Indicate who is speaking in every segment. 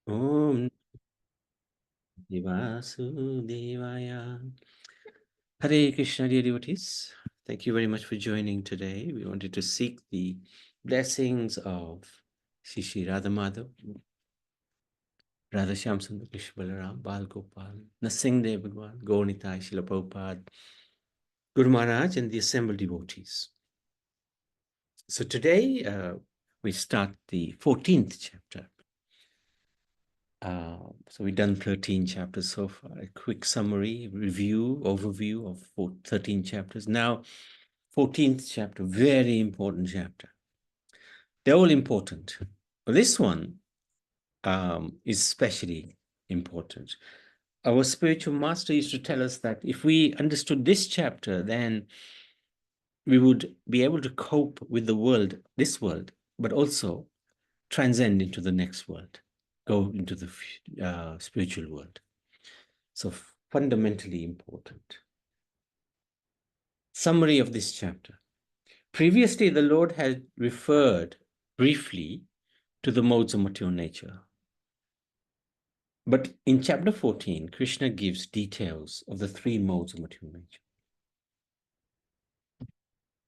Speaker 1: Om Devasudevaya. Hare Krishna, dear devotees. Thank you very much for joining today. We wanted to seek the blessings of Shri Radha Madhav, Radha Shyam Sundar Krishna Balaram, Bal Gopal, Nasingdev Bhagwan, Gaunitai, Srila Prabhupada, Guru Maharaj, and the assembled devotees. So today we start the 14th chapter. So we've done 13 chapters so far. A quick summary, review, overview of 13 chapters. Now, 14th chapter, very important chapter. They're all important. But this one is especially important. Our spiritual master used to tell us that if we understood this chapter, then we would be able to cope with the world, this world, but also transcend into the next world, go into the spiritual world. So fundamentally important. Summary of this chapter. Previously, the Lord had referred briefly to the modes of material nature. But in chapter 14, Krishna gives details of the three modes of material nature.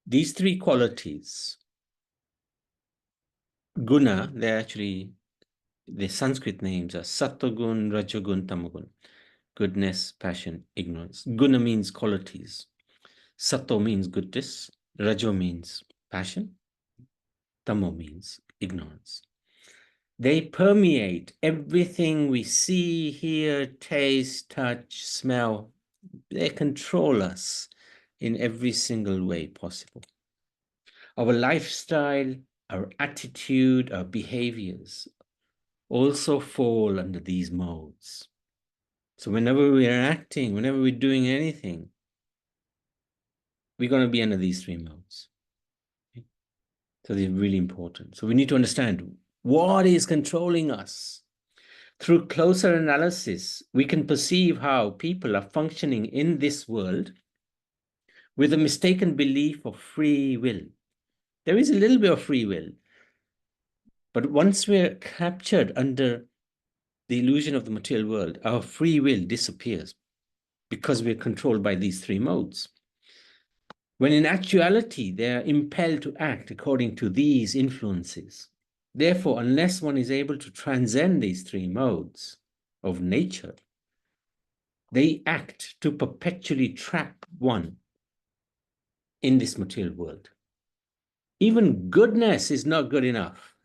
Speaker 1: These three qualities, guna, they're actually, the Sanskrit names are Sattvagun, Rajagun, Tamagun. Goodness, passion, ignorance. Guna means qualities. Sattva means goodness. Rajo means passion. Tamo means ignorance. They permeate everything we see, hear, taste, touch, smell. They control us in every single way possible. Our lifestyle, our attitude, our behaviors also fall under these modes. So whenever we are acting, whenever we're doing anything, we're going to be under these three modes. Okay? So they're really important. So we need to understand what is controlling us. Through closer analysis, we can perceive how people are functioning in this world with a mistaken belief of free will. There is a little bit of free will, but once we're captured under the illusion of the material world, our free will disappears because we're controlled by these three modes. When in actuality, they are impelled to act according to these influences. Therefore, unless one is able to transcend these three modes of nature, they act to perpetually trap one in this material world. Even goodness is not good enough.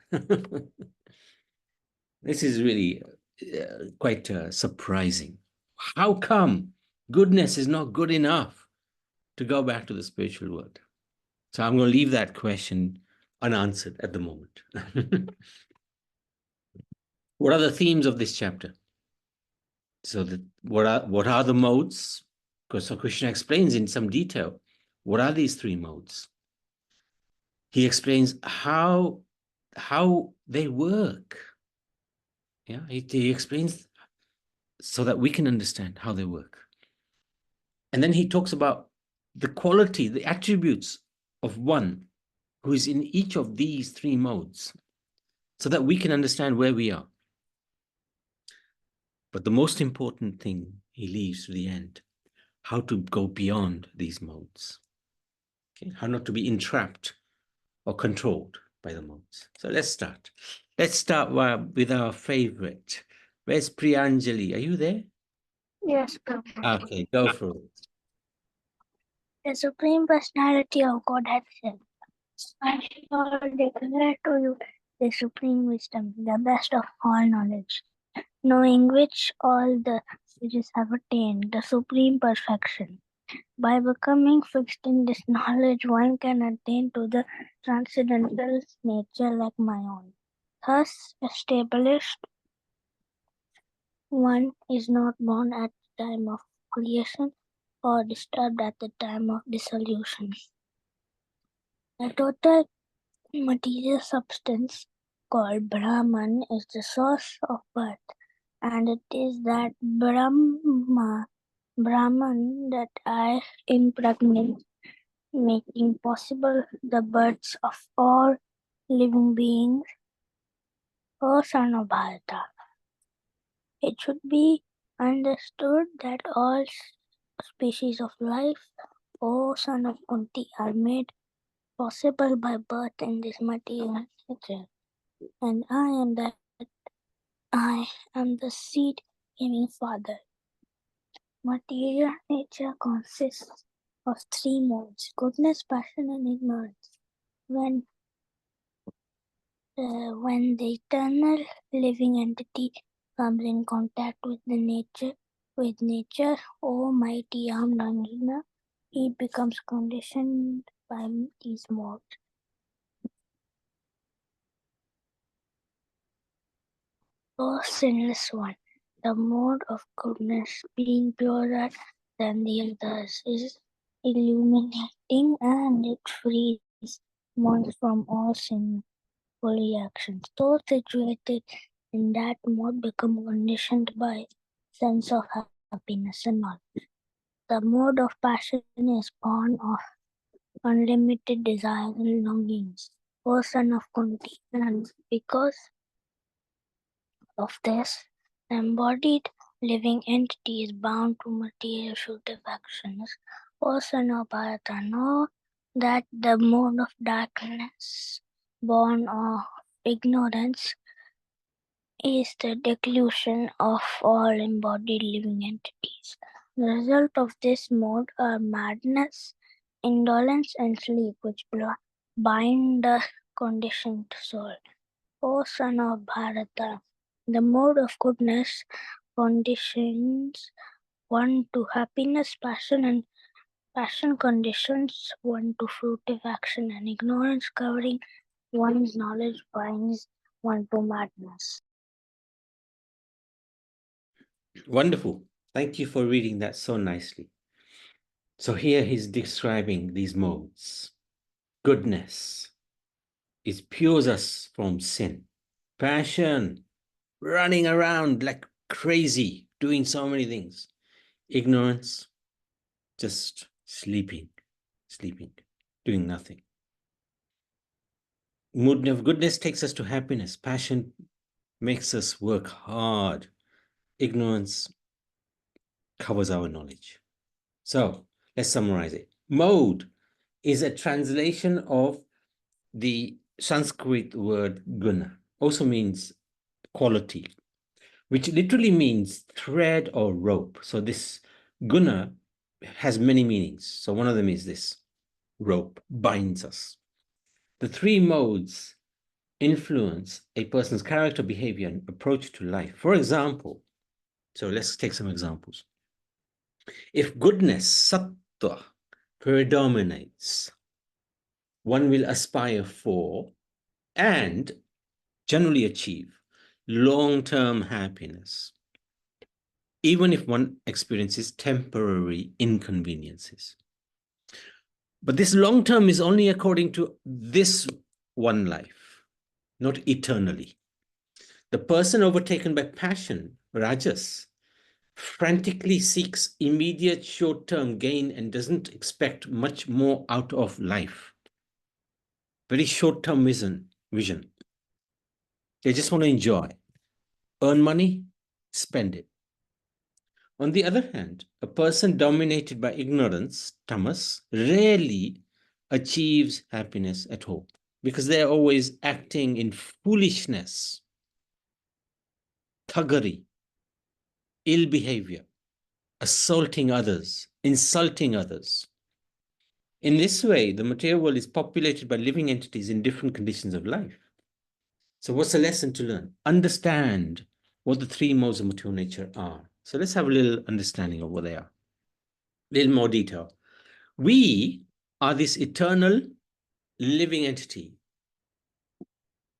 Speaker 1: This is really quite surprising. How come goodness is not good enough to go back to the spiritual world? So I'm going to leave that question unanswered at the moment. What are the themes of this chapter? So what are the modes? Because so Krishna explains in some detail, what are these three modes? He explains how they work. Yeah, he explains so that we can understand how they work. And then he talks about the quality, the attributes of one who is in each of these three modes, so that we can understand where we are. But the most important thing he leaves to the end, how to go beyond these modes. Okay? How not to be entrapped or controlled by the modes. So let's start. Let's start with our favorite. Where's Priyanjali? Are you there?
Speaker 2: Yes, Prabhu.
Speaker 1: Okay, go for it.
Speaker 2: The Supreme Personality of Godhead said, I shall declare to you the supreme wisdom, the best of all knowledge, knowing which all the sages have attained the supreme perfection. By becoming fixed in this knowledge, one can attain to the transcendental nature like my own. Thus established, one is not born at the time of creation or disturbed at the time of dissolution. The total material substance called Brahman is the source of birth, and it is that Brahman that I impregnate, making possible the births of all living beings, O son of Bharata. It should be understood that all species of life, O son of Kunti, are made possible by birth in this material nature. And I am the seed giving father. Material nature consists of three modes: goodness, passion, and ignorance. When the eternal living entity comes in contact with nature, O mighty armed Arjuna, he becomes conditioned by these modes. O sinless one, the mode of goodness, being purer than the others, is illuminating, and it frees one from all sinful reactions. Those situated in that mode become conditioned by sense of happiness and knowledge. The mode of passion is born of unlimited desires and longings, O son of Kunti, and because of this, the embodied living entity is bound to material fruitive actions. O son of Bharata, know that the mode of darkness, born of ignorance, is the declusion of all embodied living entities. The result of this mode are madness, indolence, and sleep, which bind the conditioned soul. O son of Bharata, the mode of goodness conditions one to happiness, and passion conditions one to fruitive action, and ignorance covering one's knowledge binds one to madness.
Speaker 1: Wonderful. Thank you for reading that so nicely. So here he's describing these modes. Goodness is pures us from sin. Passion, running around like crazy, doing so many things. Ignorance, just sleeping, doing nothing. Mood of goodness takes us to happiness. Passion makes us work hard. Ignorance covers our knowledge. So let's summarize it. Mode is a translation of the Sanskrit word guna, also means quality, which literally means thread or rope. So this guna has many meanings. So one of them is this: rope binds us. The three modes influence a person's character, behavior, and approach to life. For example, so let's take some examples. If goodness, sattva, predominates, one will aspire for and generally achieve long-term happiness, even if one experiences temporary inconveniences. But this long-term is only according to this one life, not eternally. The person overtaken by passion, rajas, frantically seeks immediate short-term gain and doesn't expect much more out of life. Very short-term vision. They just want to enjoy, earn money, spend it. On the other hand, a person dominated by ignorance, tamas, rarely achieves happiness at all because they're always acting in foolishness, thuggery, ill behavior, assaulting others, insulting others. In this way, the material world is populated by living entities in different conditions of life. So what's the lesson to learn? Understand what the three modes of material nature are. So let's have a little understanding of what they are. A little more detail. We are this eternal living entity.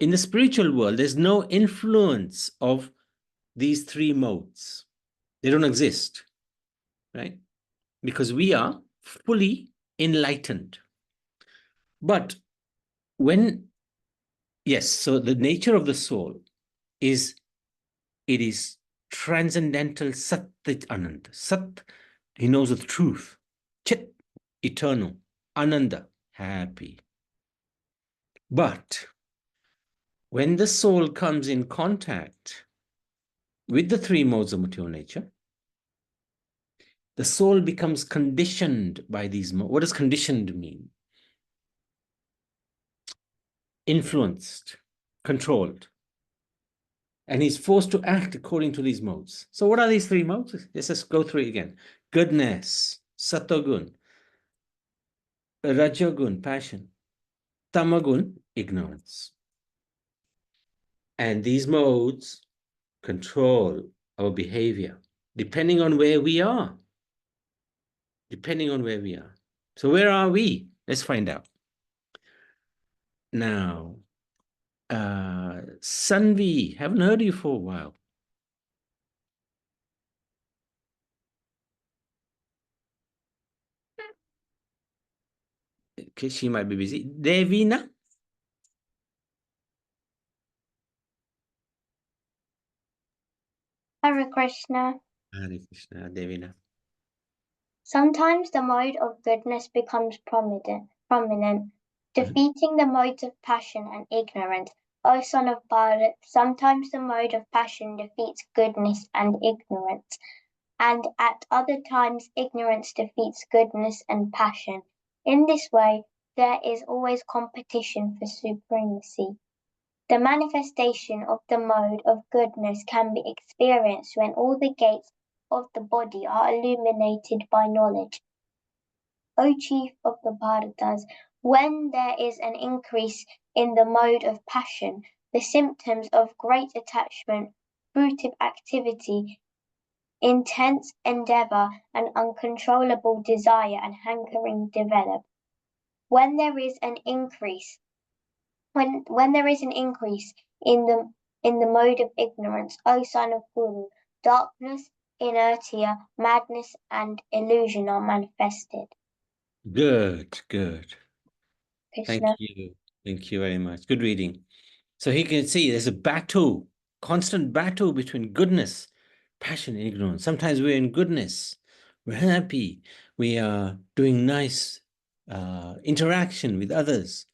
Speaker 1: In the spiritual world, there's no influence of these three modes. They don't exist, right? Because we are fully enlightened. But so the nature of the soul is, it is transcendental Sat Ananda. Sat, he knows the truth. Chit, eternal. Ananda, happy. But when the soul comes in contact with the three modes of material nature, the soul becomes conditioned by these modes. What does conditioned mean? Influenced, controlled. And he's forced to act according to these modes. So what are these three modes? Let's just go through it again. Goodness, satogun. Rajagun, passion. Tamagun, ignorance. And these modes control our behavior depending on where we are. Depending on where we are. So where are we? Let's find out. Now, Sanvi, haven't heard you for a while. Okay, she might be busy. Devina?
Speaker 3: Hare Krishna.
Speaker 1: Hare Krishna, Devina.
Speaker 3: Sometimes the mode of goodness becomes prominent, defeating the modes of passion and ignorance. O son of Bharat, sometimes the mode of passion defeats goodness and ignorance, and at other times ignorance defeats goodness and passion. In this way, there is always competition for supremacy. The manifestation of the mode of goodness can be experienced when all the gates of the body are illuminated by knowledge. O chief of the Bharatas, when there is an increase in the mode of passion, the symptoms of great attachment, fruitive activity, intense endeavor, and uncontrollable desire and hankering develop. When there is an increase when there is an increase in the mode of ignorance, O son of Guru, darkness, inertia, madness, and illusion are manifested.
Speaker 1: Good, good.
Speaker 3: Krishna.
Speaker 1: Thank you very much. Good reading. So he can see there's a battle, constant battle between goodness, passion, and ignorance. Sometimes we're in goodness, we're happy, we are doing nice interaction with others.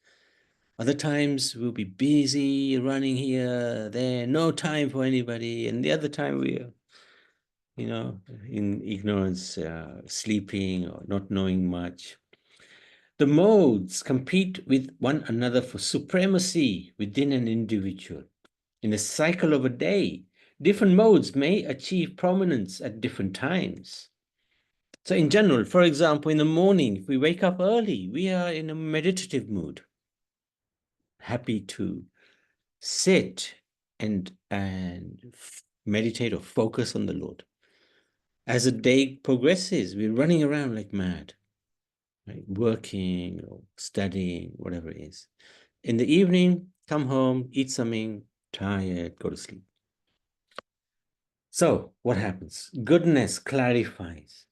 Speaker 1: Other times we'll be busy running here, there, no time for anybody. And the other time we are, in ignorance, sleeping or not knowing much. The modes compete with one another for supremacy within an individual. In the cycle of a day, different modes may achieve prominence at different times. So in general, for example, in the morning, if we wake up early, we are in a meditative mood, happy to sit and meditate or focus on the Lord. As the day progresses, we're running around like mad, right? Working or studying, whatever it is. In the evening, come home, eat something, tired, go to sleep. So what happens? Goodness clarifies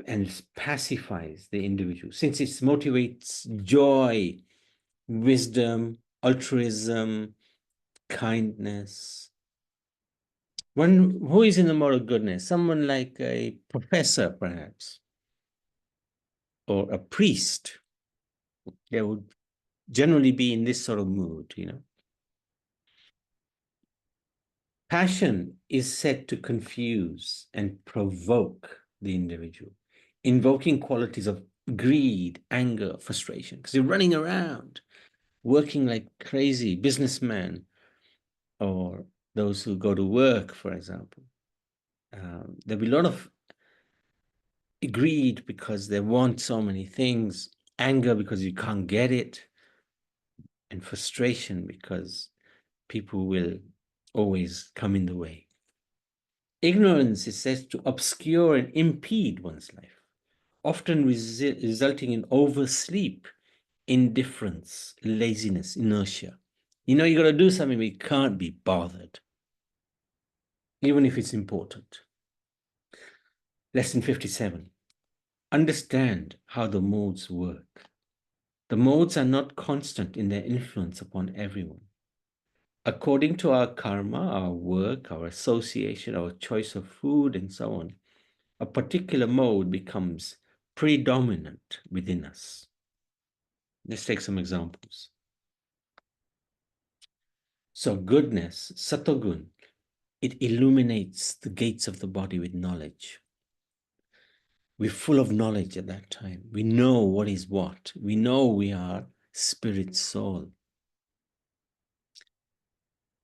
Speaker 1: and pacifies the individual, since it motivates joy, wisdom, altruism, kindness. One who is in the mode of goodness, someone like a professor, perhaps, or a priest, they would generally be in this sort of mood, Passion is said to confuse and provoke the individual, invoking qualities of greed, anger, frustration, because you're running around, working like crazy businessmen, or those who go to work, for example. There'll be a lot of greed because they want so many things, anger because you can't get it, and frustration because people will always come in the way. Ignorance is said to obscure and impede one's life, often resulting in oversleep, indifference, laziness, inertia. You got to do something, but you can't be bothered, even if it's important. Lesson 57. Understand how the modes work. The modes are not constant in their influence upon everyone. According to our karma, our work, our association, our choice of food, and so on, a particular mode becomes predominant within us. Let's take some examples. So goodness, satogun, it illuminates the gates of the body with knowledge. We're full of knowledge at that time. We know what is what. We know we are spirit, soul.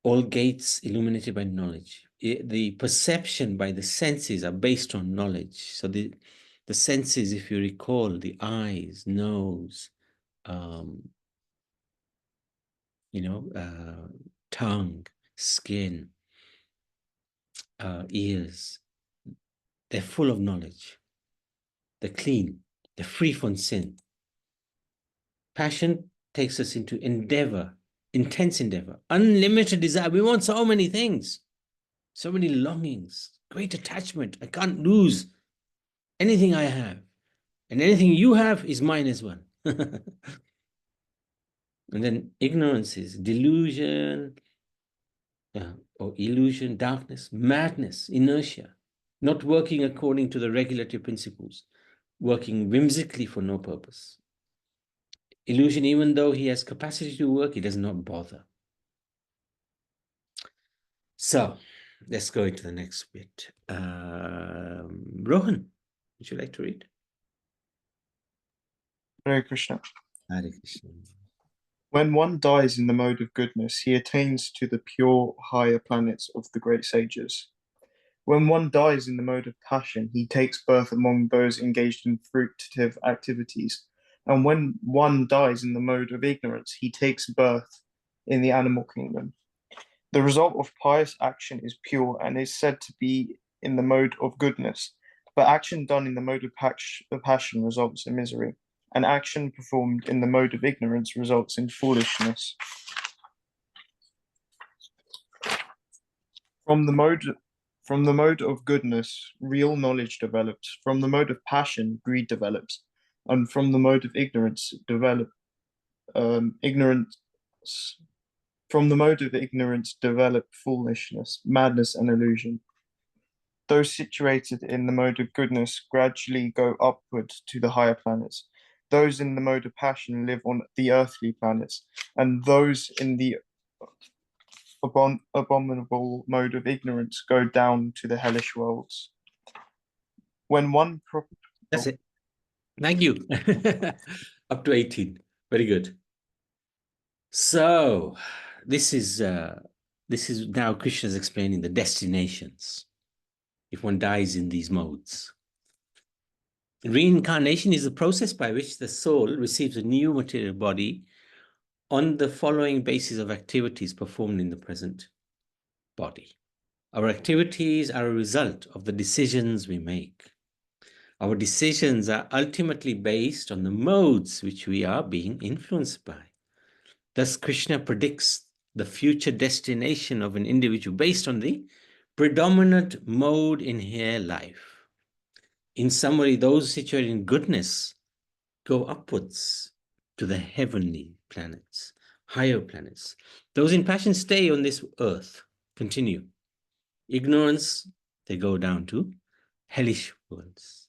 Speaker 1: All gates illuminated by knowledge. The perception by the senses are based on knowledge. So the senses, if you recall, the eyes, nose, tongue, skin, ears, they're full of knowledge. They're clean. They're free from sin. Passion takes us into endeavor, intense endeavor, unlimited desire. We want so many things, so many longings, great attachment. I can't lose anything I have. And anything you have is mine as well. And then ignorance is delusion, or illusion, darkness, madness, inertia, not working according to the regulatory principles, working whimsically for no purpose. Illusion, even though he has capacity to work, he does not bother. So let's go into the next bit. Rohan, would you like to read?
Speaker 4: Hare Krishna.
Speaker 1: Hare Krishna.
Speaker 4: When one dies in the mode of goodness, he attains to the pure higher planets of the great sages. When one dies in the mode of passion, he takes birth among those engaged in fruitive activities. And when one dies in the mode of ignorance, he takes birth in the animal kingdom. The result of pious action is pure and is said to be in the mode of goodness, but action done in the mode of passion results in misery, and action performed in the mode of ignorance results in foolishness. From the mode of goodness, real knowledge develops. From the mode of passion, greed develops, and from the mode of ignorance, From the mode of ignorance develop foolishness, madness, and illusion. Those situated in the mode of goodness gradually go upward to the higher planets. Those in the mode of passion live on the earthly planets, and those in the abominable mode of ignorance go down to the hellish worlds. When one
Speaker 1: That's it. Thank you. Up to 18. Very good. So this is now Krishna's explaining the destinations if one dies in these modes. Reincarnation is the process by which the soul receives a new material body on the following basis of activities performed in the present body. Our activities are a result of the decisions we make. Our decisions are ultimately based on the modes which we are being influenced by. Thus, Krishna predicts the future destination of an individual based on the predominant mode in here life. In summary, those situated in goodness go upwards to the heavenly planets, higher planets. Those in passion stay on this earth, continue. Ignorance, they go down to hellish worlds,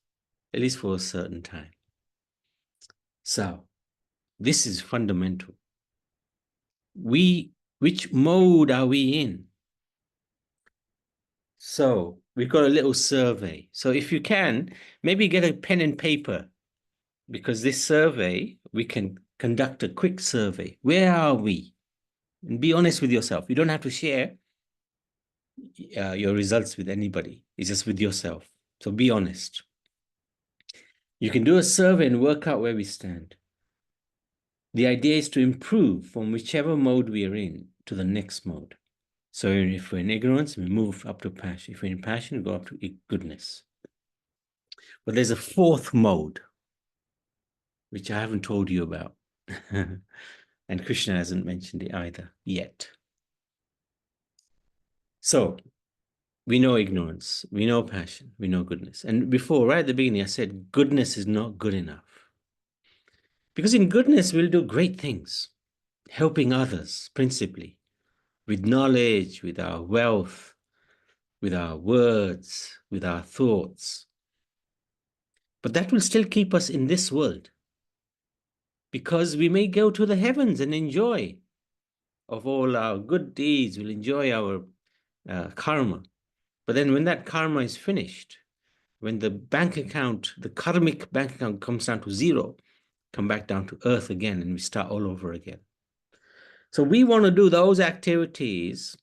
Speaker 1: at least for a certain time. So, this is fundamental. Which mode are we in? So we've got a little survey. So if you can, maybe get a pen and paper, because this survey, we can conduct a quick survey. Where are we? And be honest with yourself. You don't have to share your results with anybody. It's just with yourself. So be honest. You can do a survey and work out where we stand. The idea is to improve from whichever mode we are in to the next mode. So if we're in ignorance, we move up to passion. If we're in passion, we go up to goodness. But there's a fourth mode, which I haven't told you about. And Krishna hasn't mentioned it either yet. So we know ignorance, we know passion, we know goodness. And before, right at the beginning, I said goodness is not good enough. Because in goodness, we'll do great things, helping others principally, with knowledge, with our wealth, with our words, with our thoughts. But that will still keep us in this world, because we may go to the heavens and enjoy of all our good deeds. We'll enjoy our karma. But then when that karma is finished, when the bank account, the karmic bank account comes down to zero, come back down to earth again, and we start all over again. So we want to do those activities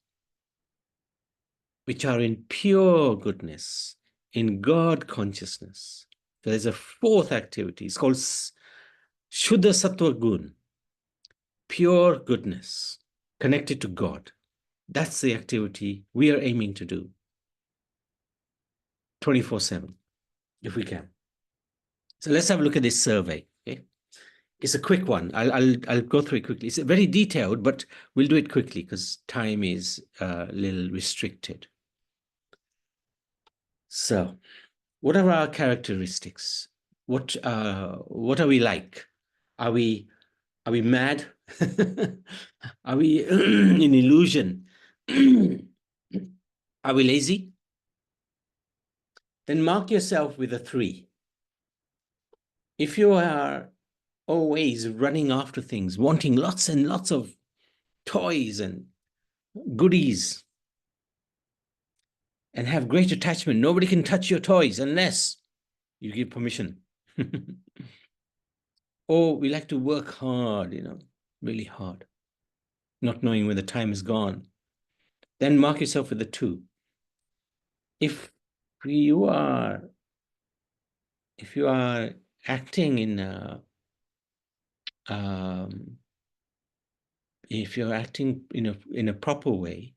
Speaker 1: which are in pure goodness, in God consciousness. So there's a fourth activity. It's called Shuddha Sattva Gun, pure goodness, connected to God. That's the activity we are aiming to do 24/7, if we can. So let's have a look at this survey. Okay, it's a quick one. I'll go through it quickly. It's very detailed, but we'll do it quickly because time is a little restricted. So, what are our characteristics? What are we like? Are we mad? Are we in illusion? Are we lazy? Then mark yourself with a 3. If you are always running after things, wanting lots and lots of toys and goodies, and have great attachment, nobody can touch your toys unless you give permission. Or we like to work hard, really hard, not knowing when the time is gone. Then mark yourself with a 2. If you are acting in if you're acting in a proper way,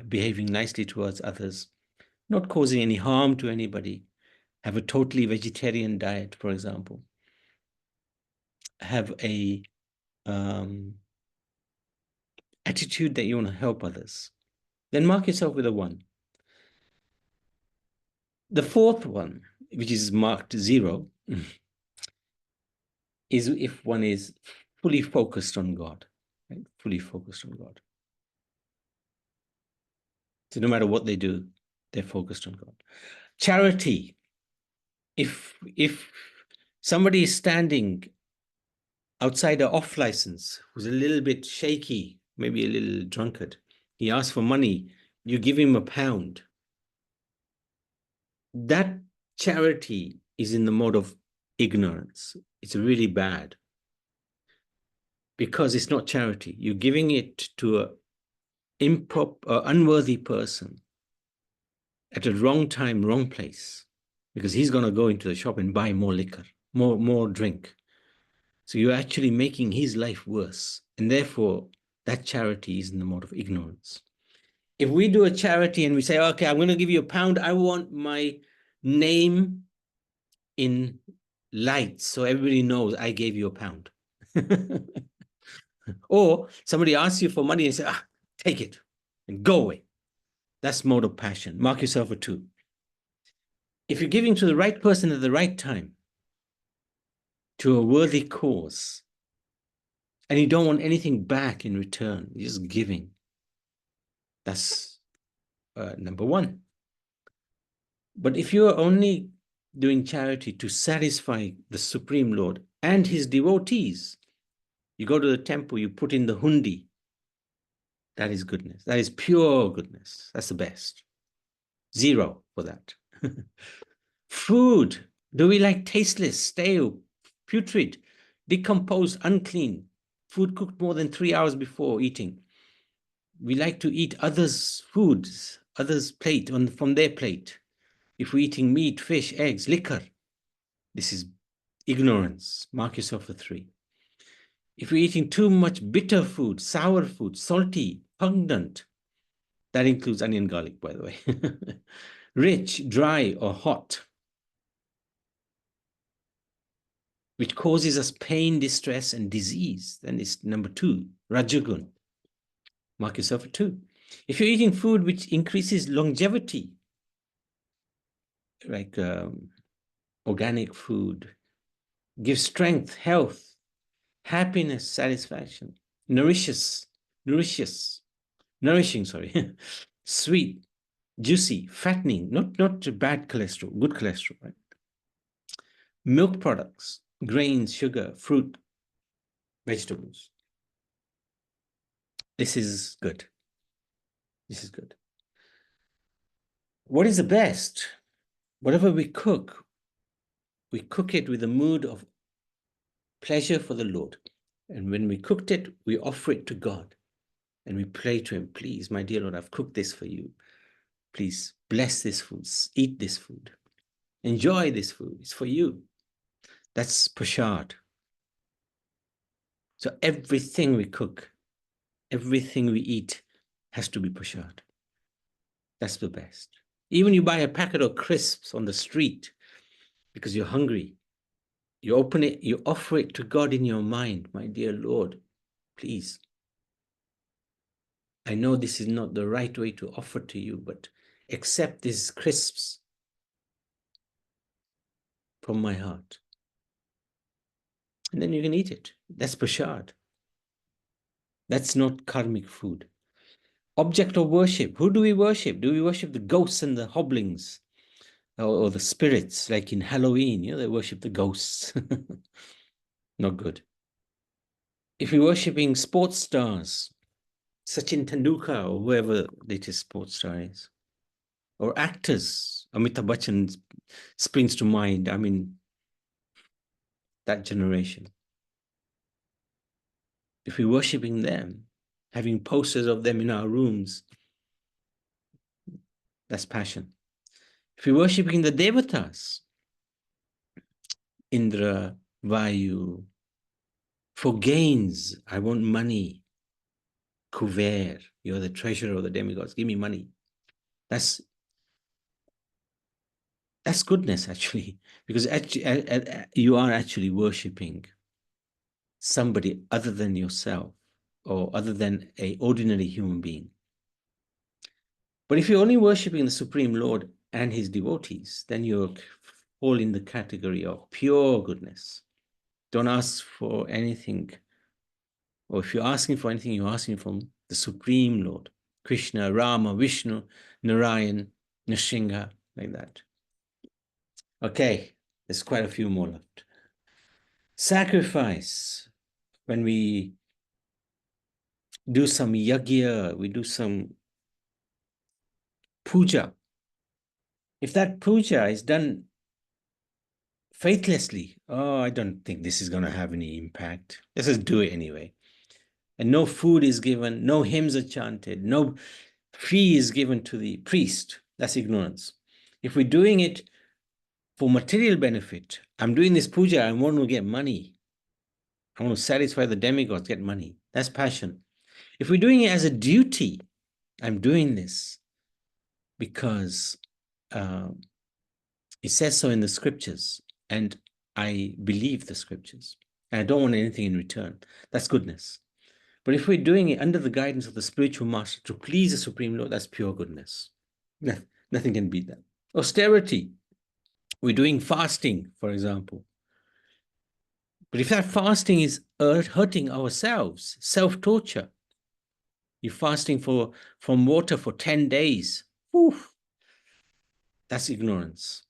Speaker 1: behaving nicely towards others, not causing any harm to anybody, have a totally vegetarian diet, for example, have a attitude that you want to help others, then mark yourself with a 1. The fourth one, which is marked 0, is if one is fully focused on God, right? Fully focused on God. So no matter what they do, they're focused on God. Charity. If somebody is standing outside an off license who's a little bit shaky, maybe a little drunkard, he asks for money, you give him £1. That charity is in the mode of ignorance. It's really bad because it's not charity. You're giving it to an unworthy person at a wrong time, wrong place, because he's going to go into the shop and buy more liquor, more drink. So you're actually making his life worse. And therefore, that charity is in the mode of ignorance. If we do a charity and we say, okay, I'm going to give you £1, I want my name in lights so everybody knows I gave you £1. Or somebody asks you for money and say, take it and go away. That's mode of passion. Mark yourself a 2. If you're giving to the right person at the right time, to a worthy cause, and you don't want anything back in return, you're just giving, that's number 1. But if you're only doing charity to satisfy the Supreme Lord and his devotees, you go to the temple, you put in the hundi, that is goodness. That is pure goodness. That's the best. 0 for that. Food. Do we like tasteless, stale, putrid, decomposed, unclean, food cooked more than 3 hours before eating? We like to eat others' foods, others' plate, from their plate. If we're eating meat, fish, eggs, liquor, this is ignorance. Mark yourself a 3. If we're eating too much bitter food, sour food, salty, pungent, that includes onion garlic, by the way, rich, dry, or hot, which causes us pain, distress, and disease, then it's number 2, Rajagun. Mark yourself a 2. If you're eating food which increases longevity, like organic food, gives strength, health, happiness, satisfaction, nourishing, sweet, juicy, fattening, not bad cholesterol, good cholesterol, right? Milk products, grains, sugar, fruit, vegetables. This is good. This is good. what is the best? Whatever we cook it with a mood of pleasure for the Lord. And when we cooked it, we offer it to God. And we pray to him, please, my dear Lord, I've cooked this for you. Please bless this food, eat this food, enjoy this food. It's for you. That's prashad. So everything we cook, everything we eat has to be prashad. That's the best. Even you buy a packet of crisps on the street because you're hungry. You open it, you offer it to God in your mind, my dear Lord, please. I know this is not the right way to offer to you, but accept these crisps from my heart. And then you can eat it. That's prashad. That's not karmic food. Object of worship. Who do we worship? Do we worship the ghosts and the hobblings? Or the spirits, like in Halloween, they worship the ghosts. Not good. If we're worshipping sports stars, Sachin Tendulkar or whoever the latest sports star is, or actors, Amitabh Bachchan springs to mind. I mean, that generation. If we're worshipping them, having posters of them in our rooms, that's passion. If we're worshipping the devatas, Indra, Vayu, for gains, I want money. Kuver, you're the treasurer of the demigods, give me money. That's goodness, actually, because actually, you are actually worshipping somebody other than yourself or other than an ordinary human being. But if you're only worshipping the Supreme Lord and his devotees, then you fall in the category of pure goodness. Don't ask for anything. Or if you're asking for anything, you're asking from the Supreme Lord, Krishna, Rama, Vishnu, Narayan, Nrsimha, like that. Okay, there's quite a few more left. Sacrifice. When we do some yajna, we do some puja. If that puja is done faithlessly, I don't think this is going to have any impact. Let's just do it anyway. And no food is given, no hymns are chanted, no fee is given to the priest. That's ignorance. If we're doing it for material benefit, I'm doing this puja, I want to get money. I want to satisfy the demigods, get money. That's passion. If we're doing it as a duty, I'm doing this because it says so in the scriptures, and I believe the scriptures, and I don't want anything in return. That's goodness. But if we're doing it under the guidance of the spiritual master to please the Supreme Lord, that's pure goodness. Nothing can beat that. Austerity. We're doing fasting, for example. But if that fasting is hurting ourselves, self-torture, you're fasting from water for 10 days, that's ignorance.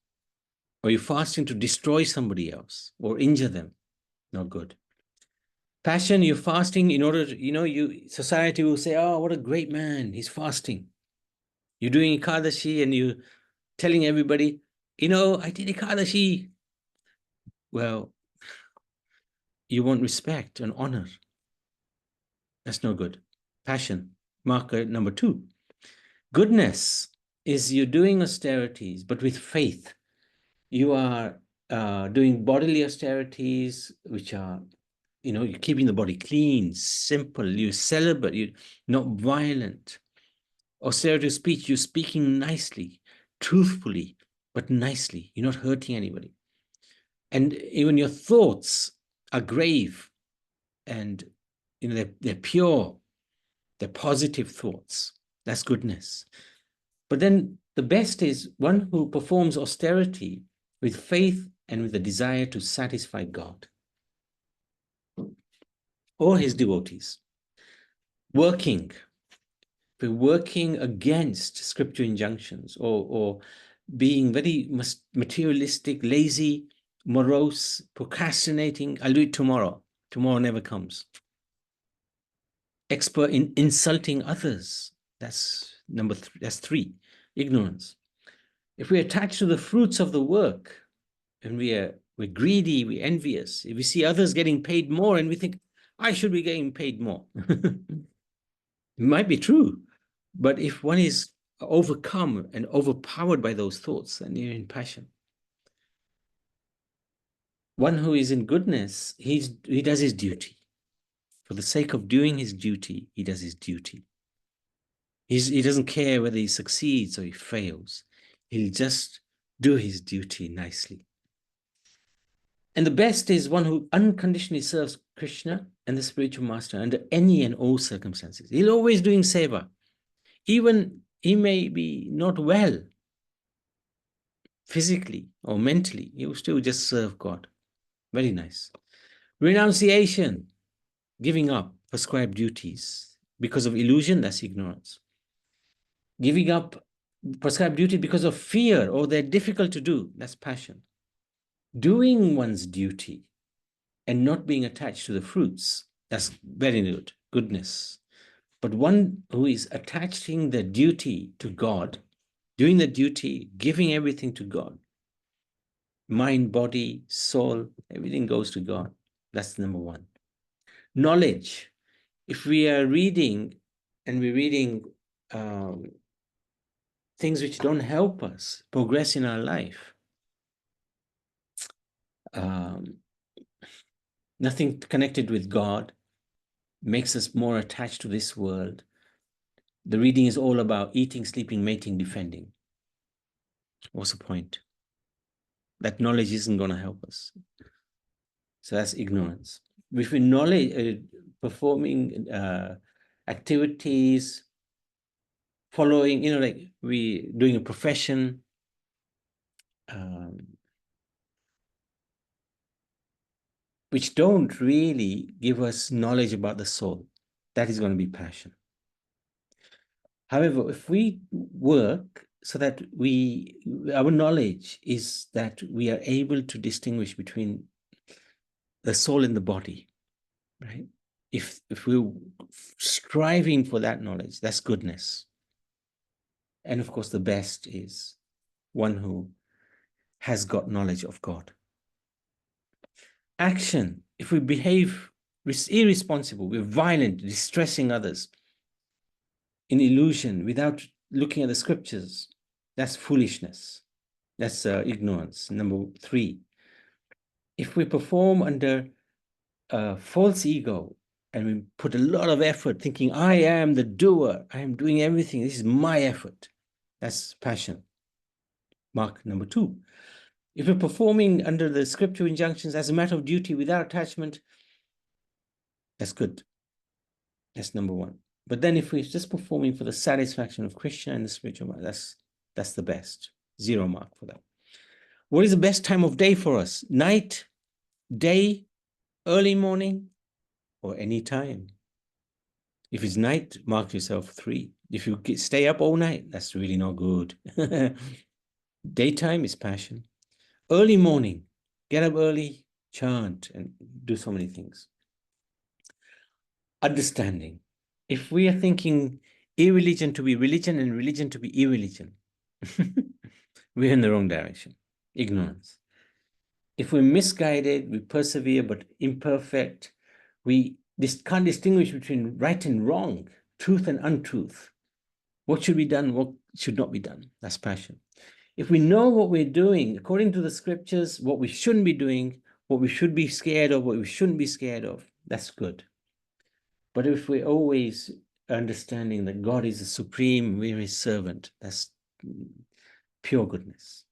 Speaker 1: Or you're fasting to destroy somebody else or injure them, not good. Passion, you're fasting in order to, society will say, oh, what a great man, he's fasting. You're doing Ekadashi and you're telling everybody, I did Ekadashi. Well, you want respect and honor. That's no good. Passion, marker number 2. Goodness is you're doing austerities, but with faith. You are doing bodily austerities, which are, you're keeping the body clean, simple, you celebrate, you're not violent. Austerity of speech, you're speaking nicely, truthfully, but nicely. You're not hurting anybody. And even your thoughts are grave and they're pure, they're positive thoughts. That's goodness. But then the best is one who performs austerity with faith and with the desire to satisfy God or his devotees. Working. If we're working against scripture injunctions or being very materialistic, lazy, morose, procrastinating, I'll do it tomorrow. Tomorrow never comes. Expert in insulting others. That's number 3. That's 3. Ignorance. If we're attached to the fruits of the work, and we're greedy, we're envious, if we see others getting paid more and we think, I should be getting paid more. It might be true, but if one is overcome and overpowered by those thoughts, then you're in passion. One who is in goodness, he does his duty. For the sake of doing his duty, he does his duty. He doesn't care whether he succeeds or he fails. He'll just do his duty nicely. And the best is one who unconditionally serves Krishna and the spiritual master under any and all circumstances. He's always doing seva. Even he may be not well physically or mentally, he will still just serve God. Very nice. Renunciation, giving up prescribed duties because of illusion, that's ignorance. Giving up prescribed duty because of fear or they're difficult to do, that's passion. Doing one's duty and not being attached to the fruits, that's very good, goodness. But one who is attaching the duty to God, doing the duty, giving everything to God, mind, body, soul, everything goes to God. That's number one. Knowledge. If we are reading and we're reading things which don't help us progress in our life, nothing connected with God, makes us more attached to this world. The reading is all about eating, sleeping, mating, defending. What's the point? That knowledge isn't going to help us. So that's ignorance. If we knowledge, performing activities, following, like we doing a profession, which don't really give us knowledge about the soul, that is going to be passion. However, if we work so that our knowledge is that we are able to distinguish between the soul and the body, right? If we're striving for that knowledge, that's goodness. And of course, the best is one who has got knowledge of God. Action, if we behave irresponsible, we're violent, distressing others, in illusion, without looking at the scriptures, that's foolishness. That's ignorance. Number 3, if we perform under false ego and we put a lot of effort thinking, I am the doer, I am doing everything, this is my effort, that's passion. Mark number 2. If we're performing under the scripture injunctions as a matter of duty without attachment, that's good. That's number 1. But then if we're just performing for the satisfaction of Krishna and the spiritual mind, that's the best. 0 mark for that. What is the best time of day for us? Night, day, early morning, or any time? If it's night, mark yourself 3. If you stay up all night, that's really not good. Daytime is passion. Early morning, get up early, chant, and do so many things. Understanding. If we are thinking irreligion to be religion and religion to be irreligion, we're in the wrong direction. Ignorance. If we're misguided, we persevere but imperfect, we can't distinguish between right and wrong, truth and untruth. What should be done, what should not be done? That's passion. If we know what we're doing, according to the scriptures, what we shouldn't be doing, what we should be scared of, what we shouldn't be scared of, that's good. But if we're always understanding that God is the supreme, we're his servant, that's pure goodness.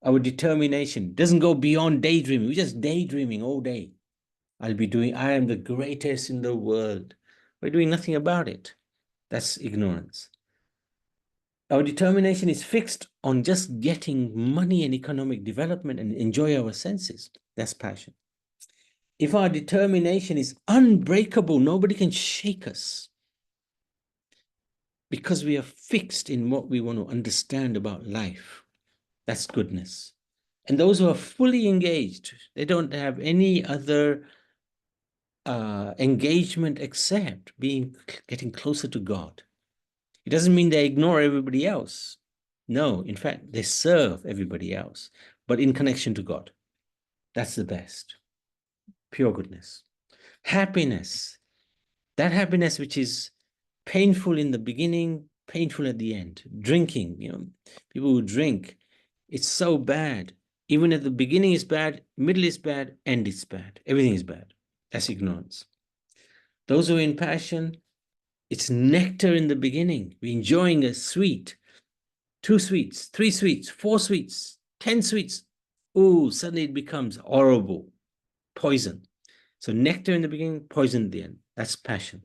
Speaker 1: Our determination doesn't go beyond daydreaming. We're just daydreaming all day. I am the greatest in the world. We're doing nothing about it. That's ignorance. Our determination is fixed on just getting money and economic development and enjoy our senses. That's passion. If our determination is unbreakable, nobody can shake us because we are fixed in what we want to understand about life. That's goodness. And those who are fully engaged, they don't have any other engagement except getting closer to God. It doesn't mean they ignore everybody else. No, in fact, they serve everybody else, but in connection to God. That's the best. Pure goodness. Happiness. That happiness which is painful in the beginning, painful at the end. Drinking, people who drink, it's so bad. Even at the beginning is bad, middle is bad, end is bad. Everything is bad. That's ignorance. Those who are in passion, it's nectar in the beginning. We're enjoying a sweet, 2 sweets, 3 sweets, 4 sweets, 10 sweets. Oh, suddenly it becomes horrible, poison. So nectar in the beginning, poison at the end. That's passion.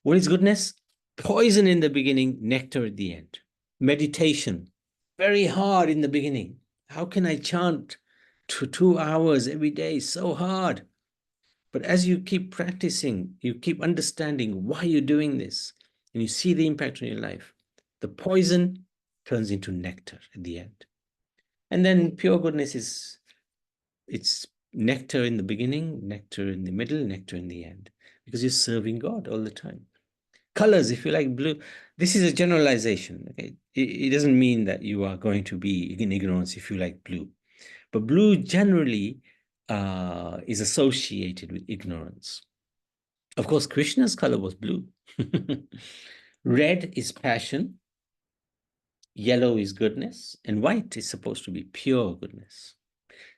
Speaker 1: What is goodness? Poison in the beginning, nectar at the end. Meditation, very hard in the beginning. How can I chant 2 hours every day? So hard. But as you keep practicing, you keep understanding why you're doing this, and you see the impact on your life, the poison turns into nectar at the end. And then pure goodness is, it's nectar in the beginning, nectar in the middle, nectar in the end, because you're serving God all the time. Colors, if you like blue, this is a generalization. Okay? It doesn't mean that you are going to be in ignorance if you like blue. But blue generally is associated with ignorance. Of course, Krishna's color was blue. Red is passion, yellow is goodness, and white is supposed to be pure goodness.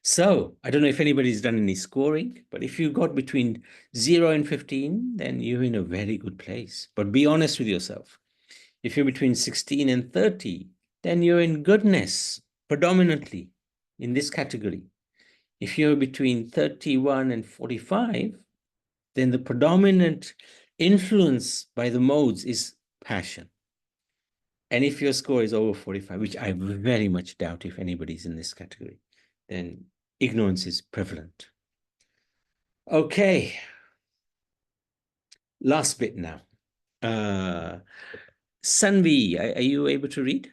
Speaker 1: So, I don't know if anybody's done any scoring, but if you got between 0 and 15, then you're in a very good place. But be honest with yourself. If you're between 16 and 30, then you're in goodness, predominantly in this category. If you're between 31 and 45, then the predominant influence by the modes is passion. And if your score is over 45, which I very much doubt if anybody's in this category, then ignorance is prevalent. Okay. Last bit now. Sanvi, are you able to read?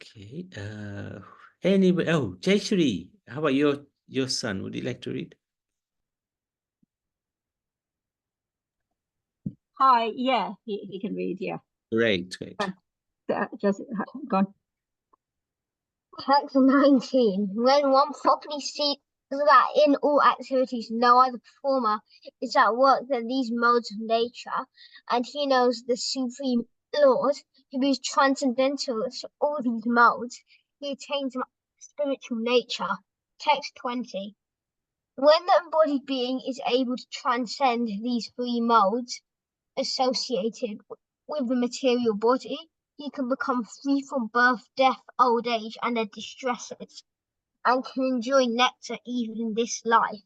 Speaker 1: Okay. Anybody? Oh, Jaishri, how about your son? Would you like to read?
Speaker 5: Hi, yeah, he can read, yeah.
Speaker 1: Great.
Speaker 5: Just go on.
Speaker 3: Text 19. When one properly sees that in all activities no other performer is at work than these modes of nature, and he knows the Supreme Lord, who is transcendental to all these modes, he attains spiritual nature. Text 20. When the embodied being is able to transcend these 3 modes associated with the material body, he can become free from birth, death, old age, and their distresses, and can enjoy nectar even in this life.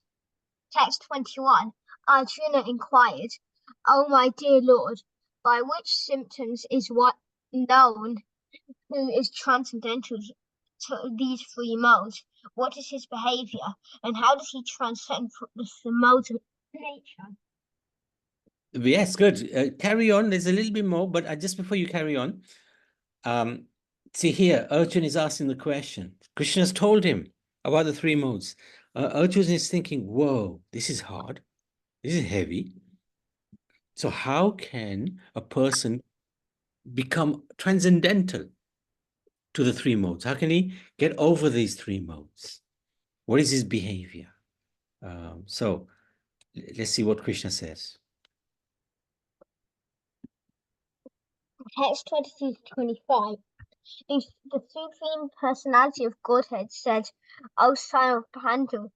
Speaker 3: Text 21. Arjuna inquired, O my dear Lord, by which symptoms is what known who is transcendental to these 3 modes? What is his behavior, and how does he transcend the modes of nature?
Speaker 1: Yes, good. Carry on. There's a little bit more, but just before you carry on, see here, Arjun is asking the question. Krishna's told him about the 3 modes. Arjun is thinking, whoa, this is hard. This is heavy. So how can a person become transcendental to the 3 modes? How can he get over these 3 modes? What is his behavior? So let's see what Krishna says.
Speaker 3: Text 22 to 25. The Supreme Personality of Godhead said, O son of Pandu,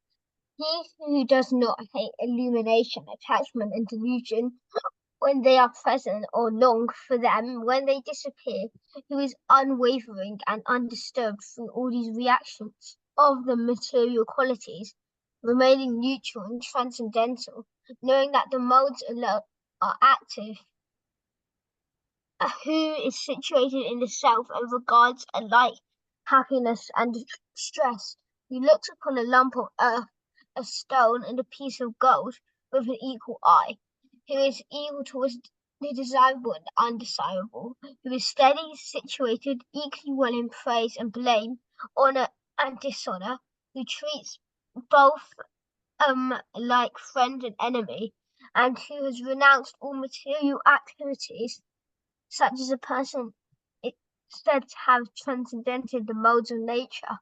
Speaker 3: he who does not hate illumination, attachment, and delusion when they are present or long for them when they disappear, who is unwavering and undisturbed through all these reactions of the material qualities, remaining neutral and transcendental, knowing that the modes alone are active, who is situated in the self and regards alike happiness and stress, who looks upon a lump of earth, a stone, and a piece of gold with an equal eye, who is equal towards the desirable and undesirable, who is steady, situated, equally well in praise and blame, honor and dishonor, who treats both
Speaker 6: like friend and enemy, and who has renounced all material activities, such as a person is said to have transcended the modes of nature.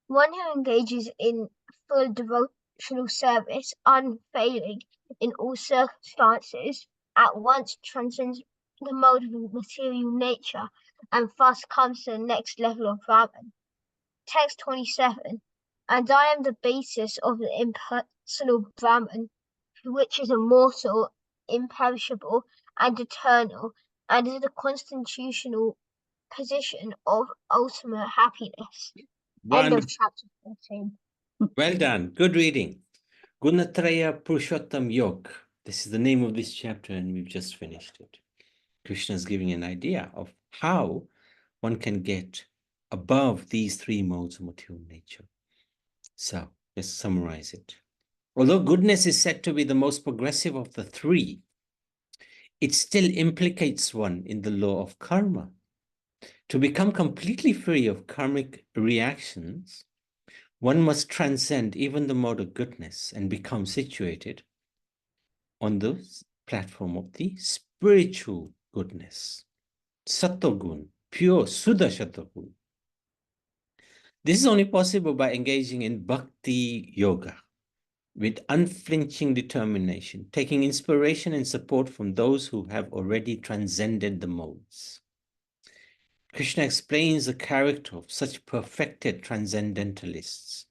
Speaker 6: One who engages in full devotional service, unfailing in all circumstances, at once transcends the mode of material nature and thus comes to the next level of Brahman. Text 27. And I am the basis of the impersonal Brahman, which is immortal, imperishable, and eternal, and is the constitutional position of ultimate happiness. End of chapter 14.
Speaker 1: Well done. Good reading. Gunatraya Purushottam Yog. This is the name of this chapter, and we've just finished it. Krishna is giving an idea of how one can get above these three modes of material nature. So let's summarize it. Although goodness is said to be the most progressive of the three, it still implicates one in the law of karma. To become completely free of karmic reactions, one must transcend even the mode of goodness and become situated on the platform of the spiritual goodness. Satogun, pure Suddha Satogun. This is only possible by engaging in bhakti yoga with unflinching determination, taking inspiration and support from those who have already transcended the modes. Krishna explains the character of such perfected transcendentalists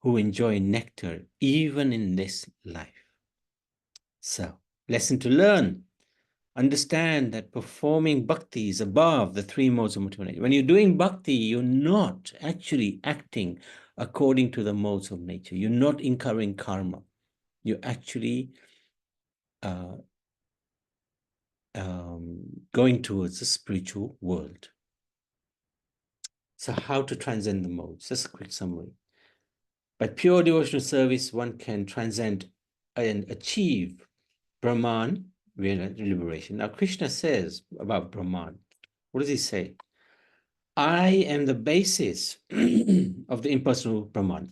Speaker 1: who enjoy nectar even in this life. So, lesson to learn. Understand that performing bhakti is above the three modes of material nature. When you're doing bhakti, you're not actually acting according to the modes of nature. You're not incurring karma. You're actually going towards the spiritual world. So how to transcend the modes? Just a quick summary. By pure devotional service, one can transcend and achieve Brahman liberation. Now, Krishna says about Brahman, what does he say? I am the basis of the impersonal Brahman.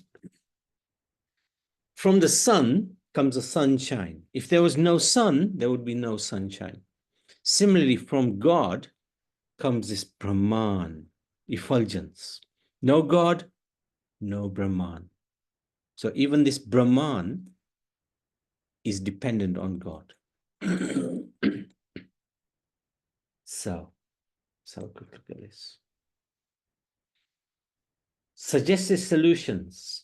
Speaker 1: From the sun comes the sunshine. If there was no sun, there would be no sunshine. Similarly, from God comes this Brahman, effulgence. No God, no Brahman. So even this Brahman is dependent on God. So quick look at this. Suggested solutions.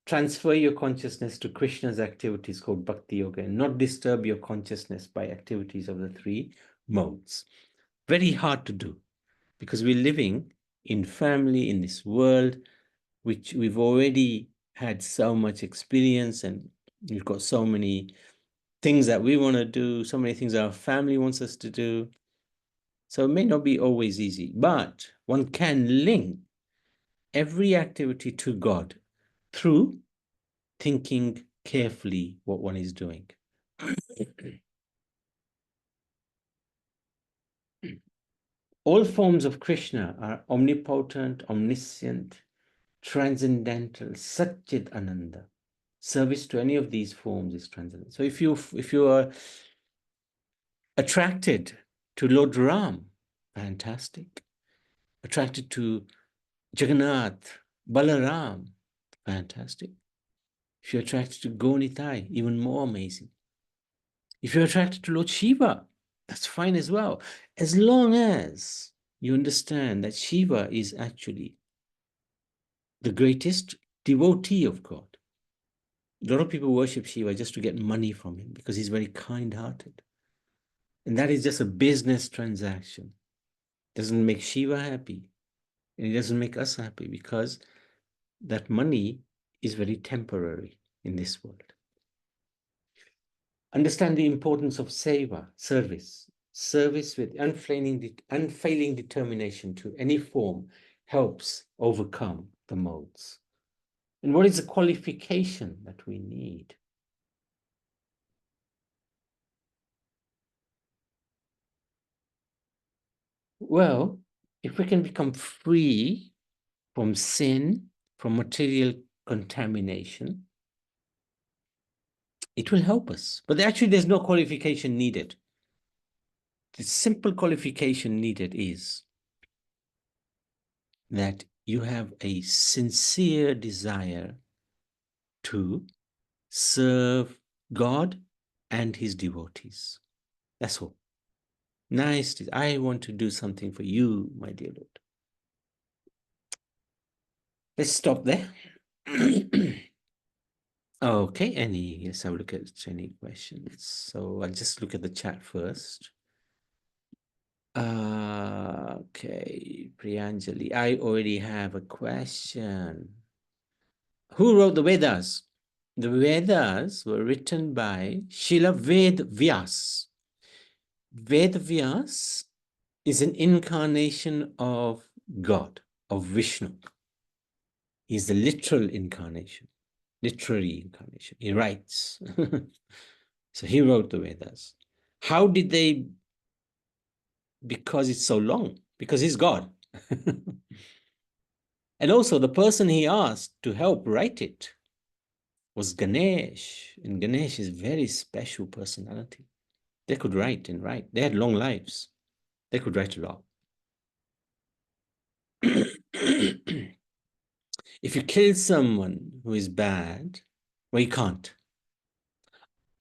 Speaker 1: Transfer your consciousness to Krishna's activities called Bhakti Yoga and not disturb your consciousness by activities of the three modes. Very hard to do because we're living in family in this world, which we've already had so much experience and we've got so many things that we want to do, so many things our family wants us to do. So it may not be always easy, but one can link every activity to God through thinking carefully what one is doing. All forms of Krishna are omnipotent, omniscient, transcendental, Satchit Ananda. Service to any of these forms is transcendental. So if you are attracted to Lord Ram, fantastic. Attracted to Jagannath, Balaram, fantastic. If you're attracted to Gonitai, even more amazing. If you're attracted to Lord Shiva, that's fine as well. As long as you understand that Shiva is actually the greatest devotee of God. A lot of people worship Shiva just to get money from him because he's very kind-hearted. And that is just a business transaction. It doesn't make Shiva happy. And it doesn't make us happy because that money is very temporary in this world. Understand the importance of seva, service. Service with unfailing determination to any form helps overcome the modes. And what is the qualification that we need? Well, if we can become free from sin, from material contamination, It will help us. But actually, there's no qualification needed. The simple qualification needed is that you have a sincere desire to serve God and his devotees. That's all. Nice. I want to do something for you, my dear Lord. Let's stop there. Okay, let's have a look at any questions. So I'll just look at the chat first. Okay, Priyanjali, I already have a question. Who wrote the Vedas? The Vedas were written by Srila Ved Vyas. Ved Vyas is an incarnation of God, of Vishnu. He's the literal incarnation, literary incarnation. He writes. So he wrote the Vedas. How did they? Because it's so long, because he's God. And also the person he asked to help write it was Ganesh. And Ganesh is a very special personality. They could write and write. They had long lives. They could write a lot. If you kill someone who is bad, well, you can't.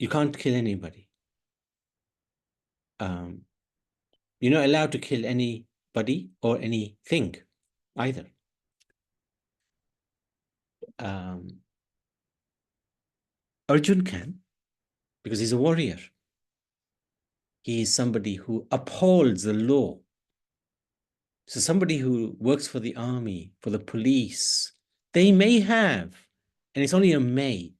Speaker 1: You can't kill anybody. You're not allowed to kill anybody or anything either. Arjun can, because he's a warrior. He is somebody who upholds the law. So somebody who works for the army, for the police, they may have, and it's only a may,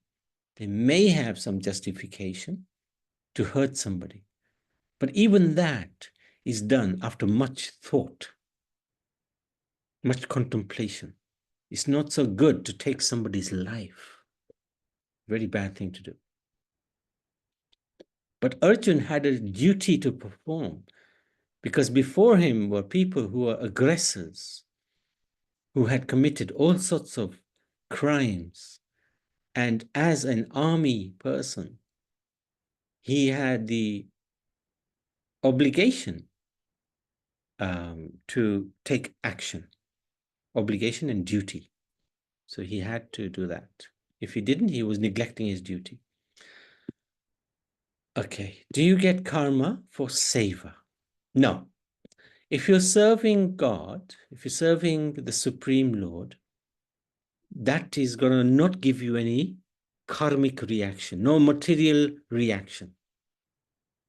Speaker 1: they may have some justification to hurt somebody. But even that is done after much thought, much contemplation. It's not so good to take somebody's life. Very bad thing to do. But Arjun had a duty to perform, because before him were people who were aggressors, who had committed all sorts of crimes. And as an army person, he had the obligation to take action, obligation and duty. So he had to do that. If he didn't, he was neglecting his duty. Okay, do you get karma for seva? No. If you're serving God, if you're serving the Supreme Lord, that is going to not give you any karmic reaction, no material reaction.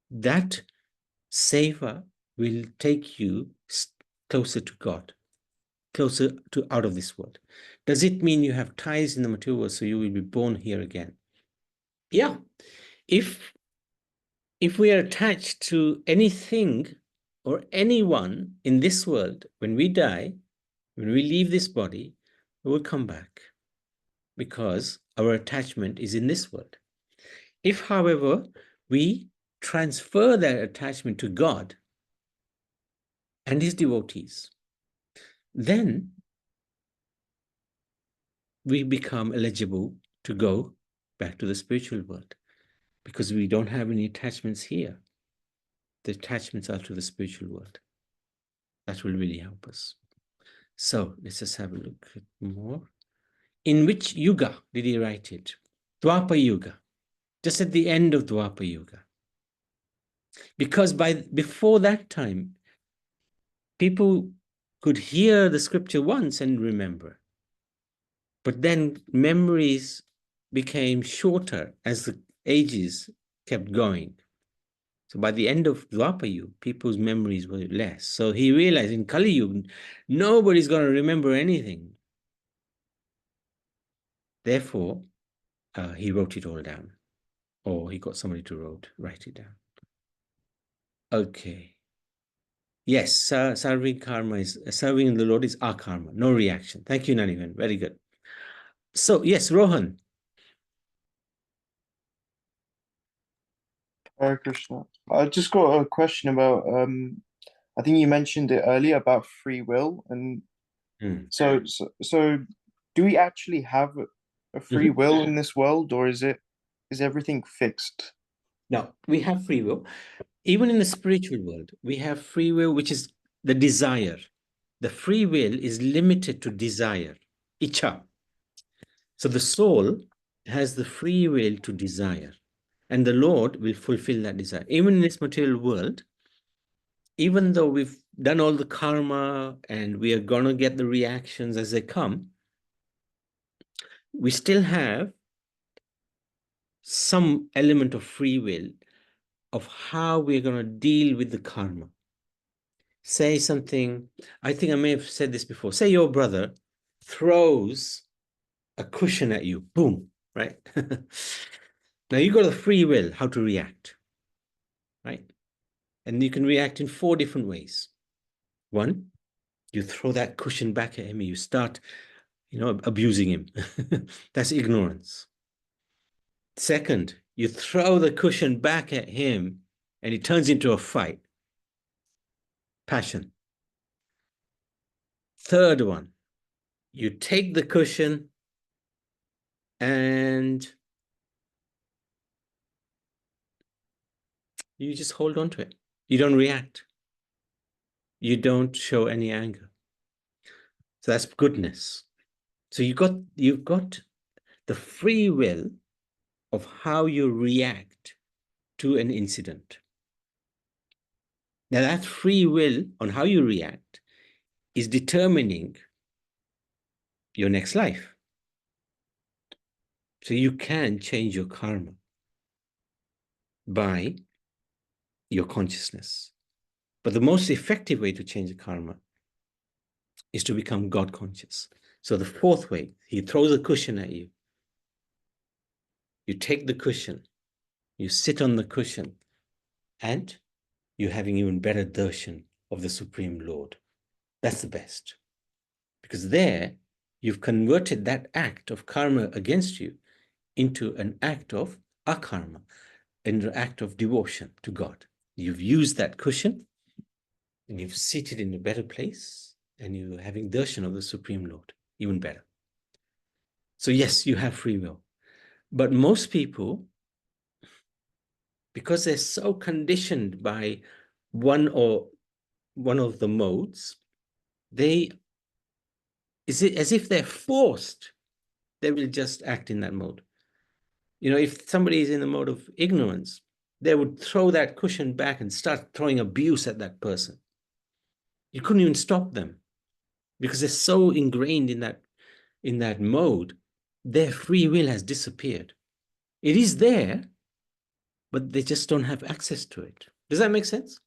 Speaker 1: That seva will take you closer to God, closer to out of this world. Does it mean you have ties in the material world, so you will be born here again? Yeah. If we are attached to anything or anyone in this world, when we die, when we leave this body, we will come back, because our attachment is in this world. If, however, we transfer that attachment to God and his devotees, then we become eligible to go back to the spiritual world, because we don't have any attachments here. The attachments are to the spiritual world. That will really help us. So let's just have a look at more. In which yuga did he write it? Dwapara Yuga, just at the end of Dwapara Yuga. Because before that time, people could hear the scripture once and remember. But then memories became shorter as the ages kept going. So by the end of Dwapara Yuga, people's memories were less. So he realized in Kali Yuga, nobody's going to remember anything. Therefore, he wrote it all down. Or he got somebody to write it down. Okay. Yes, serving the Lord is our karma. No reaction. Thank you, Nanivan. Very good. So, yes, Rohan.
Speaker 4: Hare Krishna. I just got a question about, I think you mentioned it earlier about free will. And so do we actually have a free will in this world, or is it is everything fixed?
Speaker 1: Now, we have free will. Even in the spiritual world, we have free will, which is the desire. The free will is limited to desire, icha. So the soul has the free will to desire, and the Lord will fulfill that desire. Even in this material world, even though we've done all the karma and we are going to get the reactions as they come, we still have some element of free will of how we're going to deal with the karma. Say something, I think I may have said this before. Say your brother throws a cushion at you, boom, right? Now you got the free will how to react, right? And you can react in 4 different ways. One, you throw that cushion back at him and you start, abusing him. That's ignorance. Second, you throw the cushion back at him and it turns into a fight. Passion. Third one, you take the cushion and you just hold on to it. You don't react. You don't show any anger. So that's goodness. So you've got the free will of how you react to an incident. Now that free will on how you react is determining your next life. So you can change your karma by your consciousness. But the most effective way to change the karma is to become God conscious. So the fourth way, he throws a cushion at you. You take the cushion, you sit on the cushion, and you're having even better darshan of the Supreme Lord. That's the best. Because there, you've converted that act of karma against you into an act of akarma, an act of devotion to God. You've used that cushion, and you've seated in a better place, and you're having darshan of the Supreme Lord, even better. So yes, you have free will. But most people, because they're so conditioned by one of the modes, is it as if they're forced, they will just act in that mode. If somebody is in the mode of ignorance, they would throw that cushion back and start throwing abuse at that person. You couldn't even stop them because they're so ingrained in that mode, their free will has disappeared. It is there, but they just don't have access to it. Does that make sense?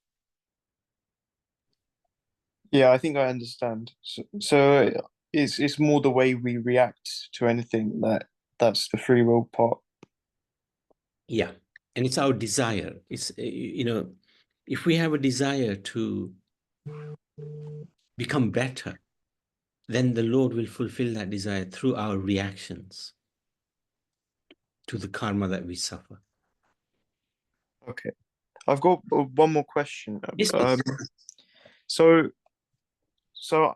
Speaker 4: Yeah, I think I understand. So it's more the way we react to anything that's the free will part.
Speaker 1: Yeah, and it's our desire. It's if we have a desire to become better, then the Lord will fulfill that desire through our reactions to the karma that we suffer.
Speaker 4: Okay, I've got one more question.
Speaker 1: Yes, please.
Speaker 4: So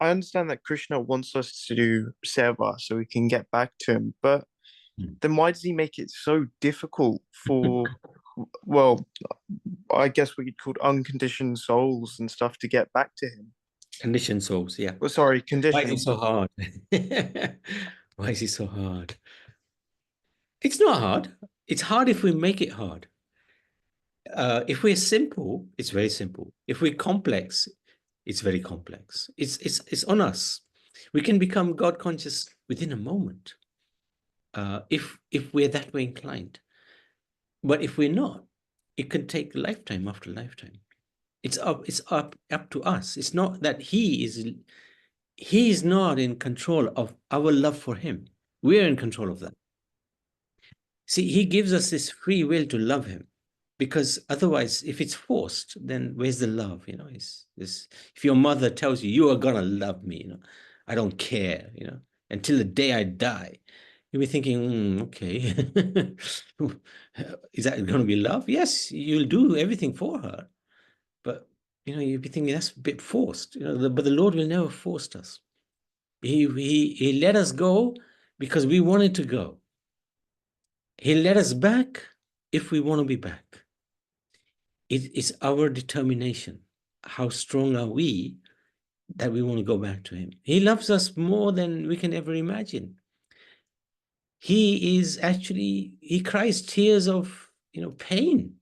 Speaker 4: I understand that Krishna wants us to do seva so we can get back to him, but then why does he make it so difficult for, well, I guess we could call unconditioned souls and stuff to get back to him?
Speaker 1: Conditioned souls, yeah.
Speaker 4: Well, sorry,
Speaker 1: Why is
Speaker 4: conditioned.
Speaker 1: it so hard? Why is it so hard? It's not hard. It's hard if we make it hard. If we're simple, it's very simple. If we're complex, it's very complex. It's on us. We can become God conscious within a moment, if we're that way inclined. But if we're not, it can take lifetime after lifetime. It's up to us. It's not that he is not in control of our love for him. We're in control of that. See, he gives us this free will to love him, because otherwise, if it's forced, then where's the love? If your mother tells you, you are gonna love me, I don't care, until the day I die, you'll be thinking, okay, is that gonna be love? Yes, you'll do everything for her, but you'll be thinking that's a bit forced, but the Lord will never force us. He let us go because we wanted to go. He'll let us back if we want to be back. It is our determination. How strong are we that we want to go back to him? He loves us more than we can ever imagine. He is actually, he cries tears of, pain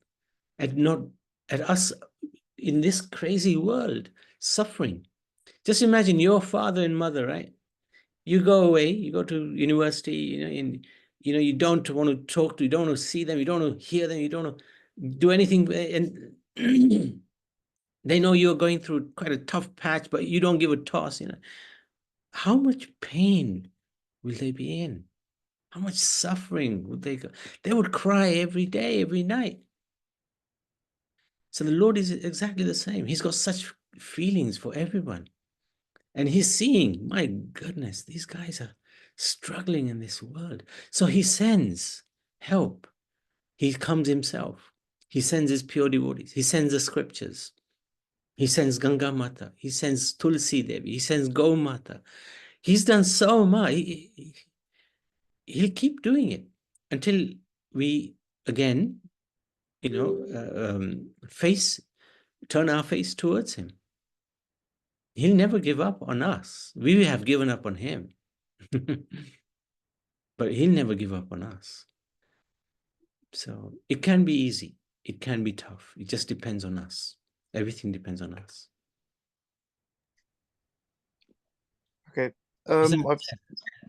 Speaker 1: at us in this crazy world, suffering. Just imagine your father and mother, right? You go away, you go to university, and you don't want to talk to, you don't want to see them, you don't want to hear them, you don't want to do anything, and they know you're going through quite a tough patch, but you don't give a toss. How much pain will they be in? How much suffering would they go? They would cry every day, every night. So the Lord is exactly the same. He's got such feelings for everyone. And he's seeing, my goodness, these guys are struggling in this world. So he sends help. He comes himself. He sends his pure devotees. He sends the scriptures. He sends Ganga Mata. He sends Tulsi Devi. He sends Go Mata. He's done so much. He'll keep doing it until we, again, turn our face towards him. He'll never give up on us. We have given up on him. But he'll never give up on us. So it can be easy. It can be tough. It just depends on us. Everything depends on us.
Speaker 4: Okay.
Speaker 1: Is that-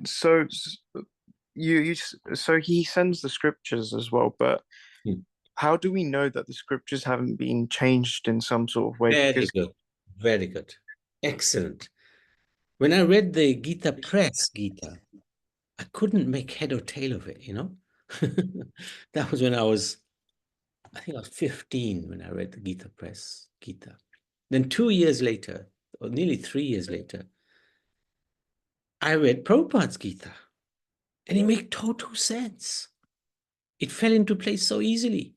Speaker 4: So so he sends the scriptures as well, but
Speaker 1: Hmm.
Speaker 4: how do we know that the scriptures haven't been changed in some sort of way?
Speaker 1: Very
Speaker 4: Because
Speaker 1: good. Very good. Excellent. When I read the Gita press, Gita, I couldn't make head or tail of it, That was when I think I was 15 when I read the Gita press, Gita. Then 2 years later, or nearly 3 years later, I read Prabhupada's Gita, and it made total sense. It fell into place so easily.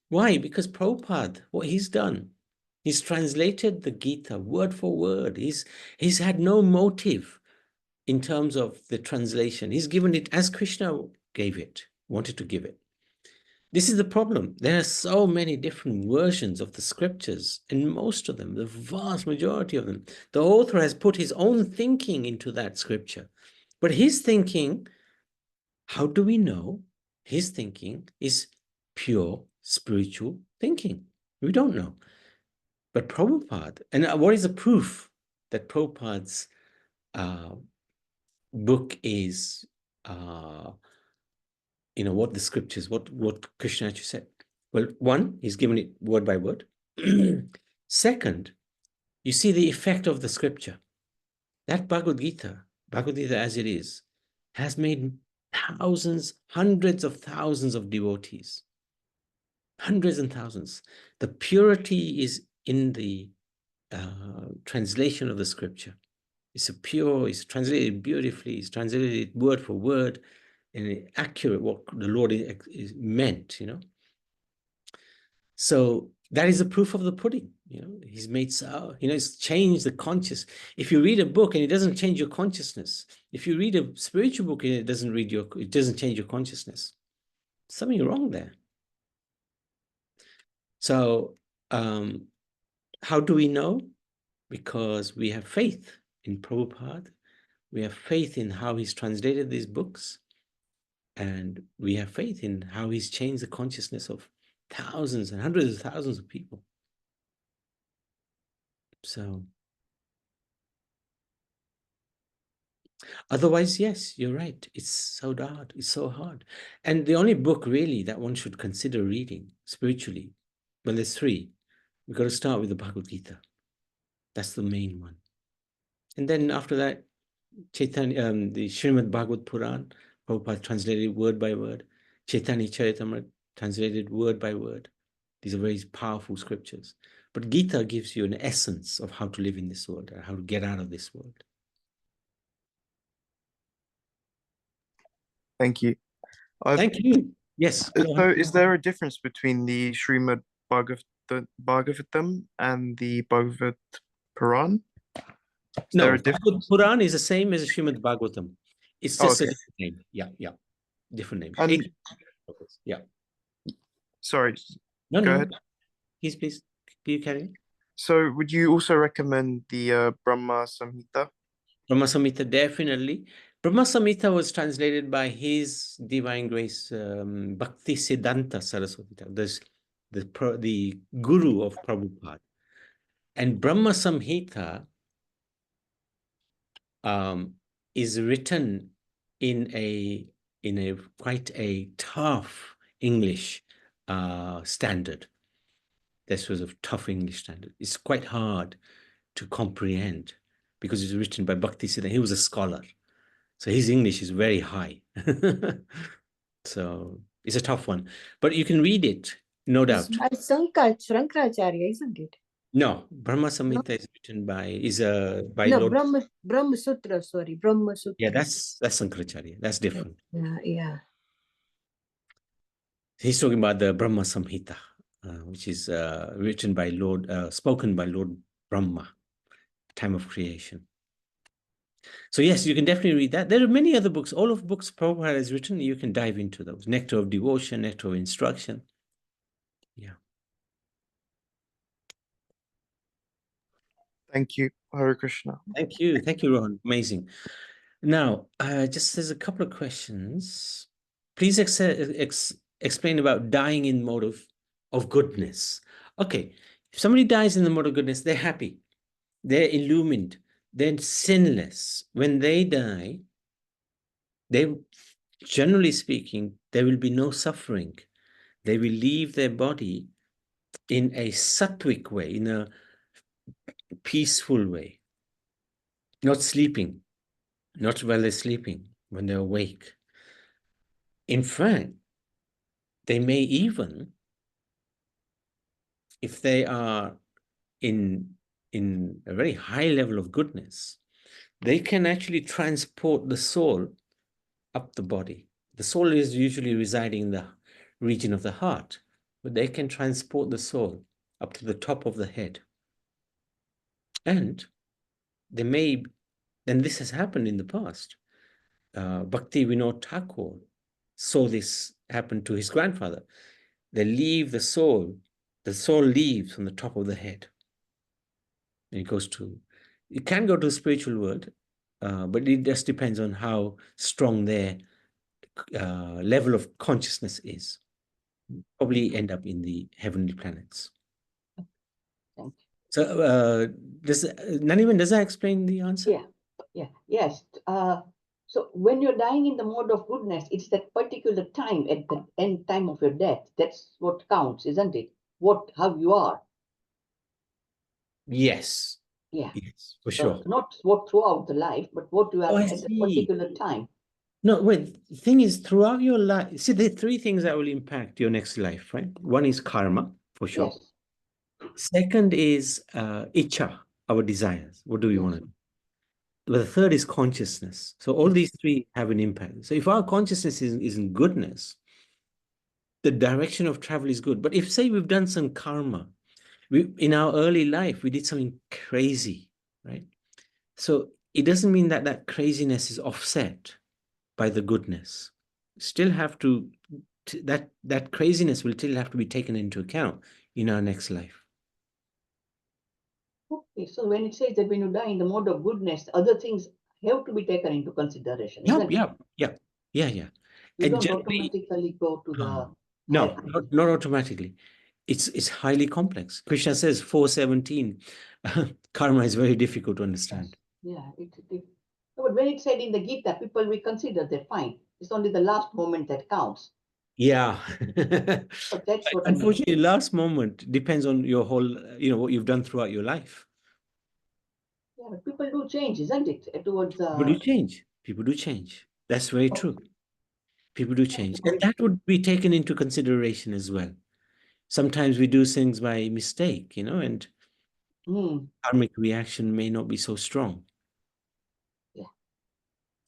Speaker 1: Why? Because Prabhupada, what he's done, he's translated the Gita word for word. He's had no motive in terms of the translation. He's given it as Krishna gave it, wanted to give it. This is the problem. There are so many different versions of the scriptures, and most of them, the vast majority of them, the author has put his own thinking into that scripture. But his thinking, how do we know his thinking is pure spiritual thinking? We don't know. But Prabhupada, and what is the proof that Prabhupada's book is, what the scriptures, what Krishna actually said? Well, one, he's given it word by word. Second, you see the effect of the scripture. That Bhagavad Gita as it is, has made thousands, hundreds of thousands of devotees. Hundreds and thousands. The purity is in the translation of the scripture. It's it's translated beautifully, it's translated word for word, and accurate what the Lord is meant, So that is the proof of the pudding. He's made it's changed the conscious. If you read a book and it doesn't change your consciousness, if you read a spiritual book and it doesn't change your consciousness, something wrong there. So how do we know? Because we have faith in Prabhupada. We have faith in how he's translated these books. And we have faith in how he's changed the consciousness of thousands and hundreds of thousands of people. So otherwise, yes, you're right. It's so hard. It's so hard. And the only book really that one should consider reading spiritually, well, there's three. We've got to start with the Bhagavad Gita. That's the main one. And then after that, Chaitanya, the Srimad Bhagavad Puran, Prabhupada translated word by word. Chaitanya Charitamrita translated word by word. These are very powerful scriptures. But Gita gives you an essence of how to live in this world, or how to get out of this world.
Speaker 4: thank you.
Speaker 1: Thank you. Yes. Go
Speaker 4: So
Speaker 1: ahead.
Speaker 4: is there a difference between the Srimad Bhagavatam and the Bhagavad Puran? Is there
Speaker 1: No,
Speaker 4: a difference?
Speaker 1: Bhagavad Puran is the same as Srimad Bhagavatam. It's just a
Speaker 4: Okay.
Speaker 1: different name. Yeah. Different name.
Speaker 4: And
Speaker 1: Yeah.
Speaker 4: Sorry,
Speaker 1: No,
Speaker 4: go
Speaker 1: no.
Speaker 4: ahead.
Speaker 1: Please, you carry on.
Speaker 4: So would you also recommend the Brahma Samhita?
Speaker 1: Brahma Samhita, definitely. Brahma Samhita was translated by His Divine Grace, Bhakti Siddhanta Saraswati, the guru of Prabhupada. And Brahma Samhita is written in a quite a tough English standard. This was a tough English standard. It's quite hard to comprehend because it's written by Bhakti Siddhanta. He was a scholar, so his English is very high. So it's a tough one, but you can read it, no doubt.
Speaker 7: By Shankaracharya, isn't it?
Speaker 1: No, Brahma Samhita is written by by
Speaker 7: No,
Speaker 1: Lord.
Speaker 7: Brahma Sutra, sorry, Brahma Sutra.
Speaker 1: Yeah, that's Sankaracharya. That's different.
Speaker 7: Yeah.
Speaker 1: He's talking about the Brahma Samhita, which is written by spoken by Lord Brahma, time of creation. So yes, you can definitely read that. There are many other books. All of books Prabhupada has written, you can dive into those. Nectar of Devotion, Nectar of Instruction. Yeah.
Speaker 4: Thank you, Hare Krishna.
Speaker 1: Thank you, Rohan. Amazing. Now, just there's a couple of questions. Please explain about dying in mode of goodness. Okay, if somebody dies in the mode of goodness, they're happy, they're illumined, they're sinless. When they die, generally speaking, there will be no suffering. They will leave their body in a sattvic way, in a peaceful way, not sleeping, not while they're sleeping, when they're awake. In fact, they may even, if they are in a very high level of goodness, they can actually transport the soul up the body. The soul is usually residing in the region of the heart, but they can transport the soul up to the top of the head. And they may, and this has happened in the past. Bhakti Vinod Thakur saw this happen to his grandfather. They leave the soul leaves from the top of the head. And it can go to the spiritual world, but it just depends on how strong their level of consciousness is. Probably end up in the heavenly planets.
Speaker 7: Thank you.
Speaker 1: So, Naniman, does that explain the answer?
Speaker 7: Yes. So when you're dying in the mode of goodness, it's that particular time at the end time of your death. That's what counts, isn't it? How you are.
Speaker 1: Yes.
Speaker 7: Yeah.
Speaker 1: Yes, for sure.
Speaker 7: Not what throughout the life, but what you are
Speaker 1: I
Speaker 7: at a
Speaker 1: see.
Speaker 7: particular time.
Speaker 1: No, wait, the thing is, throughout your life, see, there are three things that will impact your next life, right? One is karma, for sure.
Speaker 7: Yes.
Speaker 1: Second is icha, our desires. What do we want to do? But the third is consciousness. So all these three have an impact. So if our consciousness is in goodness, the direction of travel is good. But if, say, we've done some karma, in our early life, we did something crazy, right? So it doesn't mean that that craziness is offset by the goodness. Still have to, that craziness will still have to be taken into account in our next life.
Speaker 7: Okay, so when it says that when you die in the mode of goodness, other things have to be taken into consideration, isn't it?
Speaker 1: Yeah.
Speaker 7: You don't automatically go to the
Speaker 1: no, not automatically. It's highly complex. Krishna says 4:17, karma is very difficult to understand.
Speaker 7: Yeah, but when it's said in the Gita, people will consider that fine. It's only the last moment that counts.
Speaker 1: Yeah.
Speaker 7: But that's what
Speaker 1: unfortunately, last moment depends on your whole, what you've done throughout your life.
Speaker 7: Yeah, but people do change, isn't it? Towards
Speaker 1: People do change. That's very true. People do change. And that would be taken into consideration as well. Sometimes we do things by mistake, and karmic reaction may not be so strong.
Speaker 7: Yeah.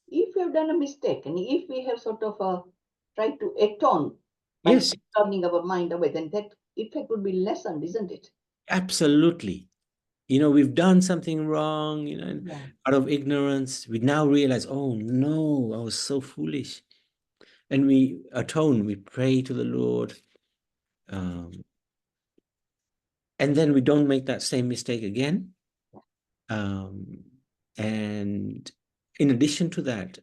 Speaker 7: If we have done a mistake, and if we have sort of tried to atone by turning our mind away, then that effect would be lessened, isn't it?
Speaker 1: Absolutely. We've done something wrong, out of ignorance. We now realize, oh no, I was so foolish. And we atone, we pray to the Lord. And then we don't make that same mistake again. And in addition to that,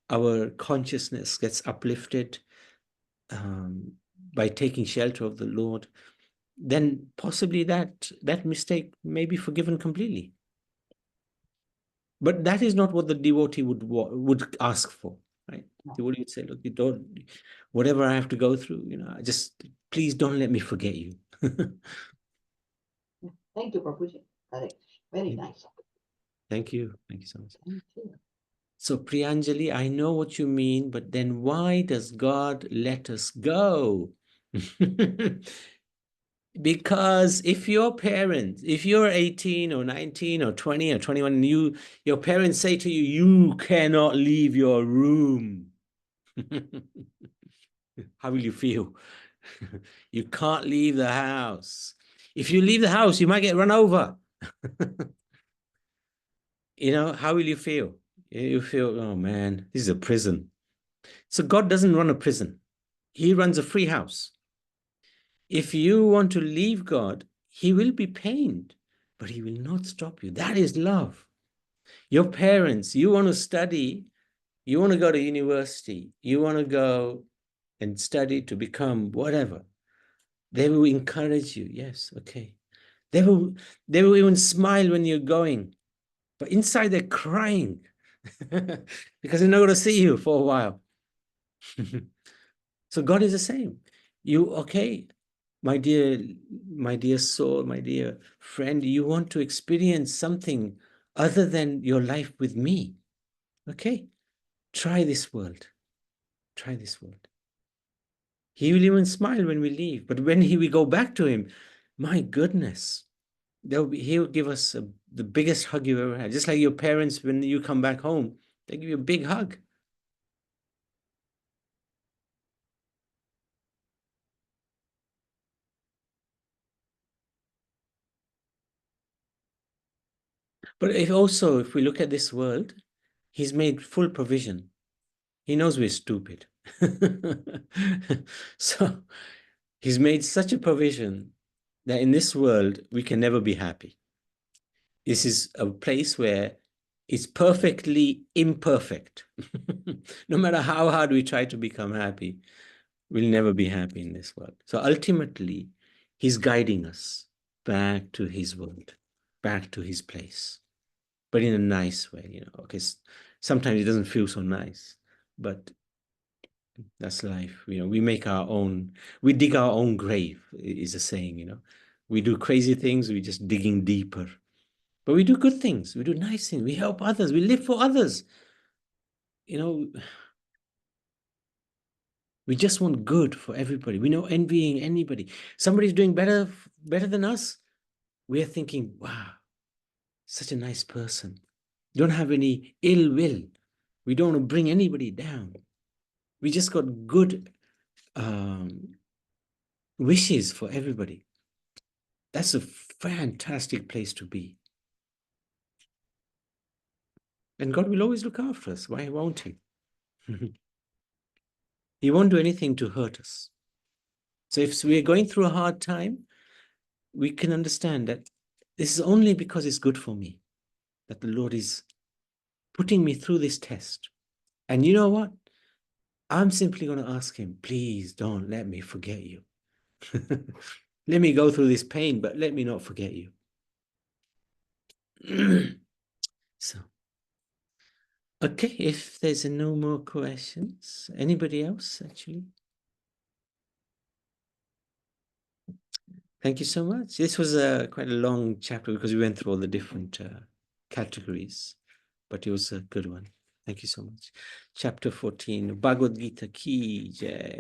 Speaker 1: our consciousness gets uplifted by taking shelter of the Lord. Then possibly that mistake may be forgiven completely. But that is not what the devotee would ask for, right? The devotee would say, look, you don't, whatever I have to go through, just please don't let me forget you.
Speaker 7: Thank you, Prabhuji. Correct. Very nice.
Speaker 1: Thank you. Thank you so much.
Speaker 7: Thank you.
Speaker 1: So Priyanjali, I know what you mean, but then why does God let us go? Because if you're 18 or 19 or 20 or 21, your parents say to you, you cannot leave your room. How will you feel? You can't leave the house. If you leave the house, you might get run over. How will you feel? You feel, oh man, this is a prison. So God doesn't run a prison. He runs a free house. If you want to leave God, he will be pained, but he will not stop you. That is love. Your parents, you want to study, you want to go to university, you want to go and study to become whatever. They will encourage you. Yes, okay. They will even smile when you're going, but inside they're crying because they're not going to see you for a while. So God is the same. Okay, my dear soul, my dear friend, you want to experience something other than your life with me. Okay, try this world. Try this world. He will even smile when we leave. But when we go back to him, my goodness, he'll give us the biggest hug you've ever had. Just like your parents, when you come back home, they give you a big hug. But if we look at this world, he's made full provision. He knows we're stupid. So he's made such a provision that in this world, we can never be happy. This is a place where it's perfectly imperfect. No matter how hard we try to become happy, we'll never be happy in this world. So ultimately, he's guiding us back to his world, back to his place, but in a nice way, Okay, sometimes it doesn't feel so nice, but that's life. We dig our own grave, is a saying, We do crazy things, we're just digging deeper. But we do good things, we do nice things, we help others, we live for others. We just want good for everybody. We're not envying anybody. Somebody's doing better than us. We're thinking, wow, such a nice person. Don't have any ill will. We don't want to bring anybody down. We just got good wishes for everybody. That's a fantastic place to be. And God will always look after us. Why won't he? He won't do anything to hurt us. So if we're going through a hard time, we can understand that this is only because it's good for me, that the Lord is putting me through this test. And you know what? I'm simply going to ask him, please don't let me forget you. Let me go through this pain, but let me not forget you. So, okay, if there's no more questions, anybody else actually? Thank you so much. This was quite a long chapter because we went through all the different categories, but it was a good one. Thank you so much. Chapter 14, Bhagavad Gita ki jai.